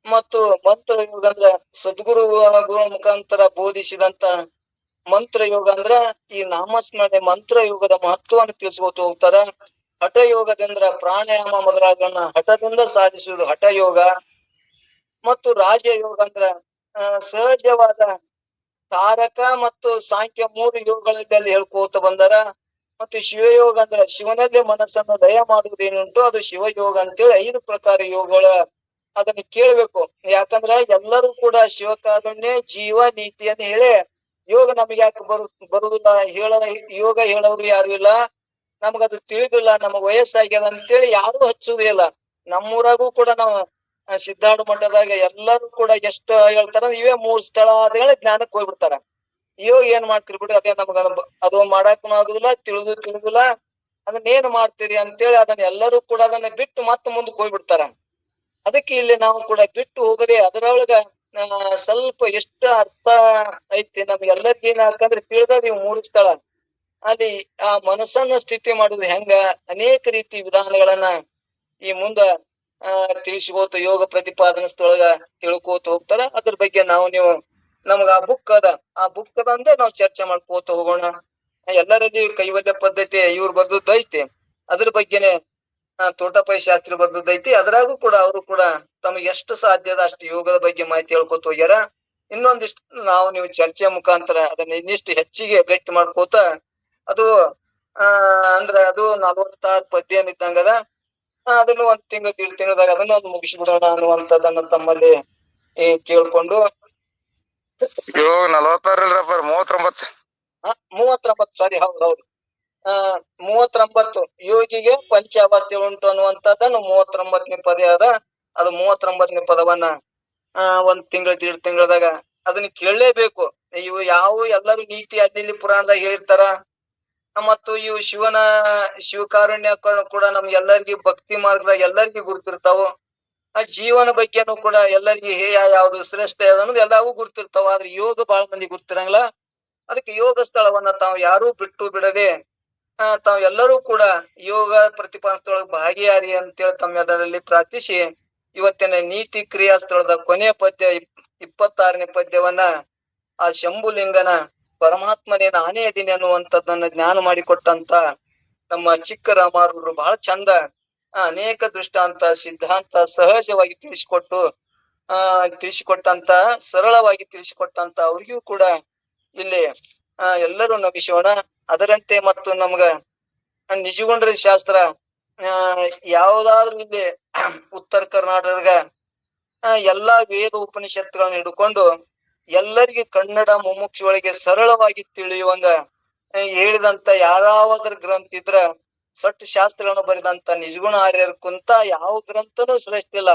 ಮತ್ತು ಮಂತ್ರ ಯೋಗ ಅಂದ್ರ ಸದ್ಗುರು ಮುಖಾಂತರ ಬೋಧಿಸಿದಂತ ಮಂತ್ರ ಯೋಗ ಅಂದ್ರ ಈ ನಾಮಸ್ಮರಣೆ ಮಂತ್ರ ಯೋಗದ ಮಹತ್ವವನ್ನು ತಿಳಿಸ್ಕೊತ ಹೋಗ್ತಾರ. ಹಠ ಯೋಗದಂದ್ರ ಪ್ರಾಣಾಯಾಮ ಮೊದಲಾದವನ್ನ ಹಠದಿಂದ ಸಾಧಿಸುವುದು ಹಠ ಯೋಗ. ಮತ್ತು ರಾಜಯೋಗ ಅಂದ್ರ ಸಹಜವಾದ ತಾರಕ ಮತ್ತು ಸಾಂಖ್ಯ 3 ಯೋಗಗಳಲ್ಲಿ ಹೇಳ್ಕೋತ ಬಂದಾರ. ಮತ್ತು ಶಿವಯೋಗ ಅಂದ್ರ ಶಿವನಲ್ಲಿ ಮನಸ್ಸನ್ನು ಲಯ ಮಾಡುವುದೇನುಂಟು ಅದು ಶಿವಯೋಗ ಅಂತೇಳಿ 5 ಪ್ರಕಾರ ಯೋಗಗಳ ಅದನ್ನ ಕೇಳ್ಬೇಕು. ಯಾಕಂದ್ರ ಎಲ್ಲರೂ ಕೂಡ ಶಿವಕಾರುಣ್ಯ ಜೀವ ನೀತಿಯನ್ನು ಹೇಳಿ ಯೋಗ ನಮಗೆ ಯಾಕೆ ಬರುದಿಲ್ಲ ಯೋಗ ಹೇಳೋರು ಯಾರು ಇಲ್ಲ, ನಮಗದು ತಿಳಿದಿಲ್ಲ, ನಮಗ್ ವಯಸ್ಸಾಗ್ಯದ ಅಂತೇಳಿ ಯಾರು ಹಚ್ಚುದೇ ಇಲ್ಲ. ನಮ್ಮೂರಾಗೂ ಕೂಡ ನಾವು ಸಿದ್ಧಾರ್ಥ ಮಠದಾಗ ಎಲ್ಲರೂ ಕೂಡ ಎಷ್ಟು ಹೇಳ್ತಾರ, ಇವೇ 3 ಸ್ಥಳ ಅಂತ ಹೇಳಿ ಜ್ಞಾನಕ್ಕೆ ಹೋಗ್ಬಿಡ್ತಾರ. ಯೋಗ ಏನ್ ಮಾಡ್ತೀರಿ ಬಿಡ್ರಿ, ಅದೇ ನಮಗ ಅದು ಮಾಡಾಕನು ಆಗುದಿಲ್ಲ, ತಿಳಿದಿಲ್ಲ, ಅದನ್ನ ಏನ್ ಮಾಡ್ತೀರಿ ಅಂತೇಳಿ ಅದನ್ನ ಎಲ್ಲರೂ ಕೂಡ ಅದನ್ನ ಬಿಟ್ಟು ಮತ್ತೆ ಮುಂದಕ್ಕೆ ಹೋಗ್ಬಿಡ್ತಾರ. ಅದಕ್ಕೆ ಇಲ್ಲಿ ನಾವು ಕೂಡ ಬಿಟ್ಟು ಹೋಗದೆ ಅದರೊಳಗ ಸ್ವಲ್ಪ ಎಷ್ಟು ಅರ್ಥ ಐತಿ ನಮ್ಗೆಲ್ಲರಿಗೂ ಏನಾಕಂದ್ರೆ ತಿಳಿದ ನೀವು 3 ಸ್ಥಳ ಅಲ್ಲಿ ಆ ಮನಸ್ಸನ್ನ ಸ್ಥಿತಿ ಮಾಡುದು ಹೆಂಗ ಅನೇಕ ರೀತಿ ವಿಧಾನಗಳನ್ನ ಈ ಮುಂದ ತಿಳಿಸ್ಕೋತ ಯೋಗ ಪ್ರತಿಪಾದನಾ ಸ್ಥಳಗ ತಿಳ್ಕೋತ ಹೋಗ್ತಾರ. ಅದ್ರ ಬಗ್ಗೆ ನೀವು ನಮಗ ಆ ಬುಕ್ ಅದ ಅಂದ್ರೆ ನಾವು ಚರ್ಚೆ ಮಾಡ್ಕೋತ ಹೋಗೋಣ. ಎಲ್ಲರಲ್ಲಿ ಕೈವಲ್ಯ ಪದ್ಧತಿ ಇವ್ರು ಬರ್ದದ್ದೈತಿ, ಅದ್ರ ಬಗ್ಗೆನೆ ತೋಟಪೈ ಶಾಸ್ತ್ರಿ ಬರ್ದದ್ದೈತಿ. ಅದ್ರಾಗೂ ಕೂಡ ಅವರು ಕೂಡ ತಮಗೆ ಎಷ್ಟು ಸಾಧ್ಯದ ಅಷ್ಟು ಯೋಗದ ಬಗ್ಗೆ ಮಾಹಿತಿ ಹೇಳ್ಕೊತ ಹೋಗ್ಯಾರ. ಇನ್ನೊಂದಿಷ್ಟು ನೀವು ಚರ್ಚೆ ಮುಖಾಂತರ ಅದನ್ನ ಇನ್ನಿಷ್ಟು ಹೆಚ್ಚಿಗೆ ಗಟ್ಟಿ ಮಾಡ್ಕೋತ ಅದು ಅಂದ್ರೆ ಅದು 46 ಪದ್ಯ ಇದ್ದಂಗದ. ಅದನ್ನು 1 ತಿಂಗಳು 1.5 ತಿಂಗಳದಾಗ ಅದನ್ನು ಅದು ಮುಗಿಸ್ಬಿಡೋಣ ಅನ್ನುವಂಥದ್ದನ್ನ ತಮ್ಮಲ್ಲಿ ಕೇಳ್ಕೊಂಡು. 49 ಸಾರಿ, ಹೌದು 39 ಯೋಗಿಗೆ ಪಂಚಾವಸ್ಥೆ ಉಂಟು ಅನ್ನುವಂಥದ್ದನ್ನು 39ನೇ ಪದ ಅದ. ಅದು 39ನೇ ಪದವನ್ನ 1 ತಿಂಗಳು 1.5 ತಿಂಗಳದಾಗ ಅದನ್ನ ಕೇಳಲೇಬೇಕು. ಇವು ಎಲ್ಲರೂ ನೀತಿ ಅಲ್ಲಿ ಪುರಾಣದಾಗ ಹೇಳಿರ್ತಾರ. ಮತ್ತು ಇವು ಶಿವಕಾರುಣ್ಯ ಕೂಡ ನಮ್ಗೆಲ್ಲರಿಗೂ ಭಕ್ತಿ ಮಾರ್ಗದಾಗ ಎಲ್ಲರಿಗೂ ಗುರ್ತಿರ್ತಾವ. ಆ ಜೀವನ ಬಗ್ಗೆನೂ ಕೂಡ ಎಲ್ಲರಿಗೂ ಯಾವ್ದು ಶ್ರೇಷ್ಠ ಅನ್ನೋದು ಎಲ್ಲವೂ ಗುರ್ತಿರ್ತಾವ. ಆದ್ರೆ ಯೋಗ ಬಹಳ ಮಂದಿ ಗುರ್ತಿರಂಗಿಲ್ಲ. ಅದಕ್ಕೆ ಯೋಗ ಸ್ಥಳವನ್ನ ತಾವು ಯಾರೂ ಬಿಟ್ಟು ಬಿಡದೆ ತಾವು ಎಲ್ಲರೂ ಕೂಡ ಯೋಗ ಪ್ರತಿಪಾದನದೊಳಗೆ ಭಾಗಿಯಾರಿ ಅಂತೇಳಿ ತಮ್ಮೆಲ್ಲರಲ್ಲಿ ಪ್ರಾರ್ಥಿಸಿ ಇವತ್ತಿನ ನೀತಿ ಕ್ರಿಯಾ ಸ್ಥಳದ ಕೊನೆಯ ಪದ್ಯ 26ನೇ ಪದ್ಯವನ್ನ ಆ ಶಂಭುಲಿಂಗನ ಪರಮಾತ್ಮನೇ ನಾನೇ ಅದೀನಿ ಅನ್ನುವಂಥದ್ದನ್ನ ಜ್ಞಾನ ಮಾಡಿಕೊಟ್ಟಂತ ನಮ್ಮ ಚಿಕ್ಕರಾಮಾರವರು ಬಹಳ ಚಂದ ಅನೇಕ ದೃಷ್ಟಾಂತ ಸಿದ್ಧಾಂತ ಸಹಜವಾಗಿ ತಿಳಿಸಿಕೊಟ್ಟಂತ ಸರಳವಾಗಿ ತಿಳಿಸಿಕೊಟ್ಟಂತ ಅವ್ರಿಗೂ ಕೂಡ ಇಲ್ಲಿ ಎಲ್ಲರೂ ನಮಿಸೋಣ. ಅದರಂತೆ ಮತ್ತು ನಮ್ಗ ನಿಜಗುಂಡ್ರ ಶಾಸ್ತ್ರ ಯಾವ್ದಾದ್ರು ಇಲ್ಲಿ ಉತ್ತರ ಕರ್ನಾಟಕದಾಗ ಎಲ್ಲಾ ವೇದ ಉಪನಿಷತ್ತುಗಳನ್ನ ಹಿಡ್ಕೊಂಡು ಎಲ್ಲರಿಗೆ ಕನ್ನಡ ಮುಮುಕ್ಷುಗಳಿಗೆ ಸರಳವಾಗಿ ತಿಳಿಯುವಂಗ ಹೇಳಿದಂತ ಯಾರಾವದ್ರ ಗ್ರಂಥ ಇದ್ರ ಸಟ್ ಶಾಸ್ತ್ರಗಳನ್ನು ಬರೆದಂತ ನಿಜಗುಣ ಆರ್ಯರ್ ಕುಂತ ಯಾವ ಗ್ರಂಥನೂ ಶ್ರೇಷ್ಠ ಇಲ್ಲ.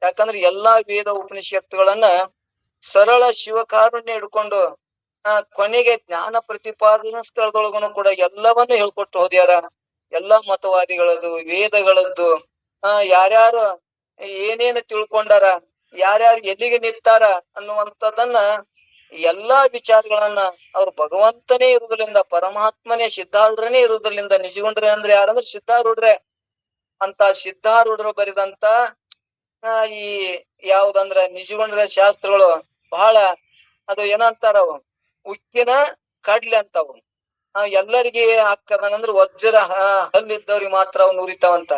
ಯಾಕಂದ್ರೆ ಎಲ್ಲಾ ವೇದ ಉಪನಿಷತ್ತುಗಳನ್ನ ಸರಳ ಶಿವಕಾರುಣ್ಯ ಹಿಡ್ಕೊಂಡು ಕೊನೆಗೆ ಜ್ಞಾನ ಪ್ರತಿಪಾದನಾ ಸ್ಥಳದೊಳಗನು ಕೂಡ ಎಲ್ಲವನ್ನೂ ಹೇಳ್ಕೊಟ್ಟು ಹೋದ್ಯಾರ. ಎಲ್ಲಾ ಮತವಾದಿಗಳದ್ದು ವೇದಗಳದ್ದು ಯಾರ್ಯಾರು ಏನೇನು ತಿಳ್ಕೊಂಡಾರ, ಯಾರ್ಯಾರು ಎಲ್ಲಿಗೆ ನಿಂತಾರ ಅನ್ನುವಂಥದ್ದನ್ನ ಎಲ್ಲಾ ವಿಚಾರಗಳನ್ನ ಅವ್ರು ಭಗವಂತನೇ ಇರುವುದರಿಂದ, ಪರಮಾತ್ಮನೇ ಸಿದ್ಧಾರೂಢನೇ ಇರುವುದರಿಂದ, ನಿಜಗುಂಡ್ರೆ ಅಂದ್ರೆ ಯಾರಂದ್ರೆ ಸಿದ್ಧಾರೂಢ್ರೆ ಅಂತ ಸಿದ್ಧಾರೂಢರು ಬರೆದಂತ ಈ ಯಾವ್ದಂದ್ರ ನಿಜಗುಂಡ್ರ ಶಾಸ್ತ್ರಗಳು ಬಹಳ ಅದು ಏನಂತಾರ ಉಕ್ಕಿನ ಕಡ್ಲೆ ಅಂತವು. ಎಲ್ಲರಿಗೆ ಹಾಕದಂದ್ರ ವಜ್ರ ಹಲ್ಲಿದ್ದವ್ರಿಗೆ ಮಾತ್ರ ಅವ್ ನುರಿತಾವಂತ.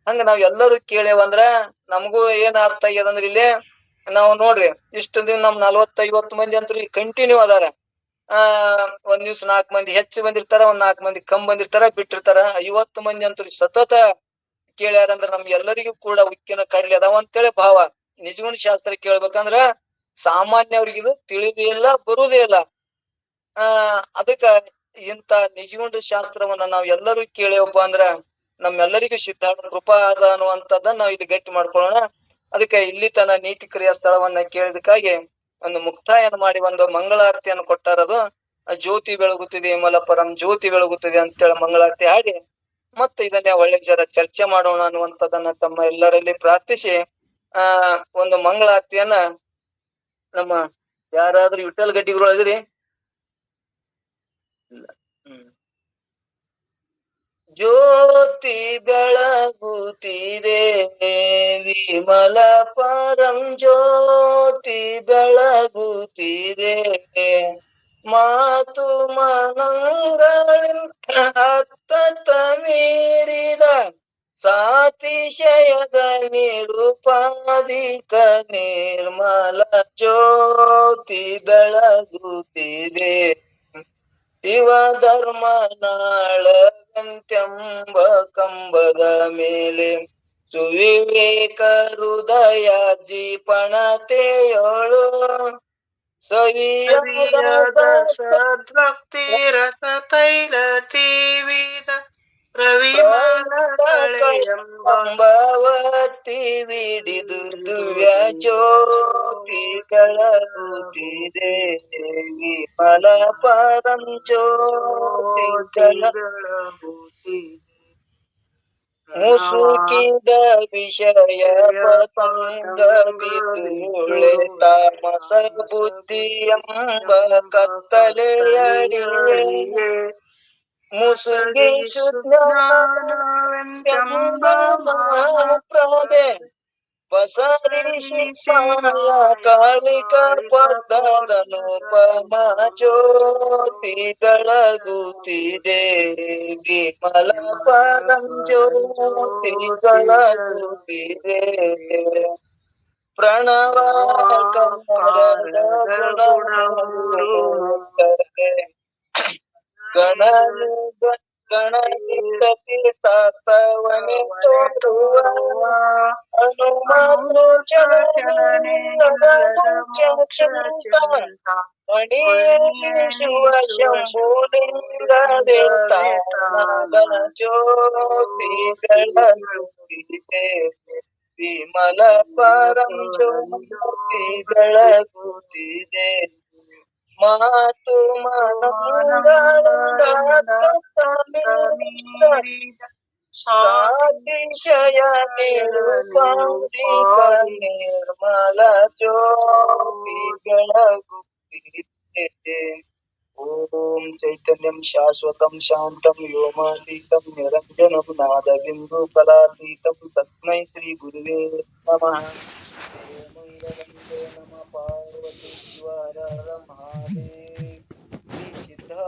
ಹಂಗ ನಾವ್ ಎಲ್ಲರೂ ಕೇಳೇವಂದ್ರ ನಮಗೂ ಏನ್ ಅರ್ಥ ಆಗ್ಯದಂದ್ರ ಇಲ್ಲಿ ನಾವು ನೋಡ್ರಿ ಇಷ್ಟು ದಿನ 40-50 ಮಂದಿ ಅಂತೂ ಕಂಟಿನ್ಯೂ ಅದಾರ. ಒಂದ್ ದಿವ್ಸ 4 ಮಂದಿ ಹೆಚ್ಚು ಬಂದಿರ್ತಾರ, 4 ಮಂದಿ ಕಮ್ಮಿ ಬಂದಿರ್ತಾರ, ಬಿಟ್ಟಿರ್ತಾರ. 50 ಮಂದಿ ಅಂತೂ ಸತತ ಕೇಳ್ಯಾರಂದ್ರ ಎಲ್ಲರಿಗೂ ಕೂಡ ಉಕ್ಕಿನ ಕಡ್ಲೆ ಅದಾವ ಅಂತೇಳಿ ಭಾವ. ನಿಜಗುಣ ಶಾಸ್ತ್ರ ಕೇಳ್ಬೇಕಂದ್ರ ಸಾಮಾನ್ಯವ್ರಿಗಿದು ತಿಳಿದೇ ಇಲ್ಲ, ಬರುದೇ ಇಲ್ಲ. ಅದಕ್ಕ ಇಂತ ನಿಜಗುಂಡ ಶಾಸ್ತ್ರವನ್ನ ನಾವ್ ಎಲ್ಲರೂ ಕೇಳೇವಪ್ಪ ಅಂದ್ರ ನಮ್ಮೆಲ್ಲರಿಗೂ ಸಿದ್ಧಾರ್ಥ ಕೃಪಾ ಅದ ಅನ್ನುವಂಥದ್ದನ್ನ ನಾವ್ ಇದು ಗಟ್ಟಿ ಮಾಡ್ಕೊಳ್ಳೋಣ. ಅದಕ್ಕೆ ಇಲ್ಲಿ ತನ ನೀತಿ ಕ್ರಿಯಾ ಸ್ಥಳವನ್ನ ಕೇಳಿದಕ್ಕಾಗಿ ಒಂದು ಮುಕ್ತಾಯನ ಮಾಡಿ ಒಂದು ಮಂಗಳಾರತಿಯನ್ನು ಕೊಟ್ಟಾರದು. ಜ್ಯೋತಿ ಬೆಳಗುತ್ತಿದೆ ಮಲಪರಂ ಜ್ಯೋತಿ ಬೆಳಗುತ್ತಿದೆ ಅಂತೇಳಿ ಮಂಗಳಾರತಿ ಹಾಡಿ ಮತ್ತೆ ಇದನ್ನೇ ಒಳ್ಳೆ ಜರ ಚರ್ಚೆ ಮಾಡೋಣ ಅನ್ನುವಂಥದ್ದನ್ನ ತಮ್ಮ ಎಲ್ಲರಲ್ಲಿ ಪ್ರಾರ್ಥಿಸಿ ಆ ಒಂದು ಮಂಗಳಾರತಿಯನ್ನ ನಮ್ಮ ಯಾರಾದ್ರೂ ವಿಠಲ್ ಗಡ್ಡಿಗಳು ಅದಿರಿ? ಹ್ಮ್. ಜ್ಯೋತಿ ಬೆಳಗುತ್ತಿದೆ ವಿಮಲ ಪರಂ ಜ್ಯೋತಿ ಬೆಳಗುತ್ತಿದೆ ಮಾತು ಮನಂಗಳಿಂದ ಅತ್ತತ್ತ ಮೀರಿದ ಸಾತಿಶಯದ ನಿರುಪಾಧಿಕ ನಿರ್ಮಲ ಜ್ಯೋತಿ ಬೆಳಗುತ್ತಿದೆ ಶಿವ ಧರ್ಮ ನಾಳವೆಂತೆಂಬ ಕಂಬದ ಮೇಲೆ ಸುವಿವೇಕ ಹೃದಯ ಜೀಪಣತೆಯೋಳು ಸವಿಯಾದ ಸದ್ಭಕ್ತಿ ರಸ ತೈಲ ತೀವಿದ ರವಿಮಾಲ ಸಂಭವತಿ ವಿಡಿದು ದಿವ್ಯ ಜ್ಯೋತಿ ಬೆಳಗುತ್ತಿದೆ ವಿಮಲ ಪರಂ ಜ್ಯೋತಿ ಬೆಳಗುತ್ತಿದೆ ಮುಸುಕಿದ ವಿಷಯ ಪತಂಗ ಬಿದುಳೆ ತಾಮಸ ಬುದ್ಧಿ ಎಂಬ ಕತ್ತಲೆಯಡಿಯೇ ಮುಸುಗಿಸು ಜ್ಞಾನವೆಂಬ ಮಹಾಪ್ರಭೆ ಪಸರಿಸಿ ಮಾಯ ಕಾಳಿಕ ಪದದನುಪಮ ಜ್ಯೋತಿ ಬೆಳಗುತ್ತಿದೆ ವಿಮಲ ಪರಂ ಜ್ಯೋತಿ ಬೆಳಗುತ್ತಿದೆ ಪ್ರಣವಾಕಾರದ ಗುಣಮೂರುತ್ತದೆ ಗಣನಿಕತಿ ತತ್ವನೆ ತೋರುವ ಮಣಿಯೇಶುವ ಶಂಭುಲಿಂಗವೇ ತಾನದ ಜ್ಯೋತಿ ಬೆಳಗುತ್ತಿದೆ ವಿಮಲ ಪರಂ ಜ್ಯೋತಿ ಬೆಳಗುತ್ತಿದೆ ಮಾತು ಮನಂಗಳಿಂದ ಸಾತಿಶಯ ನಿರುಪಾಧಿಕ ನಿರ್ಮಲ ಜ್ಯೋತಿ ಬೆಳಗುತ್ತಿದೆ ಓಂ ಚೈತನ್ಯಂ ಶಾಶ್ವತಂ ಶಾಂತಂ ವ್ಯೋಮಾತೀತಂ ನಿರಂಜನಂ ನಾದಬಿಂದು ಫಲಾತೀತಂ ತಸ್ಮೈ ಶ್ರೀ ಗುರುವೇ ನಮಃ. ಮಂಗಳಂ ಜಯ ನಮಃ ಪಾರ್ವತಿ ಶಿವ ಹರ ಹರ ಮಹಾದೇವ.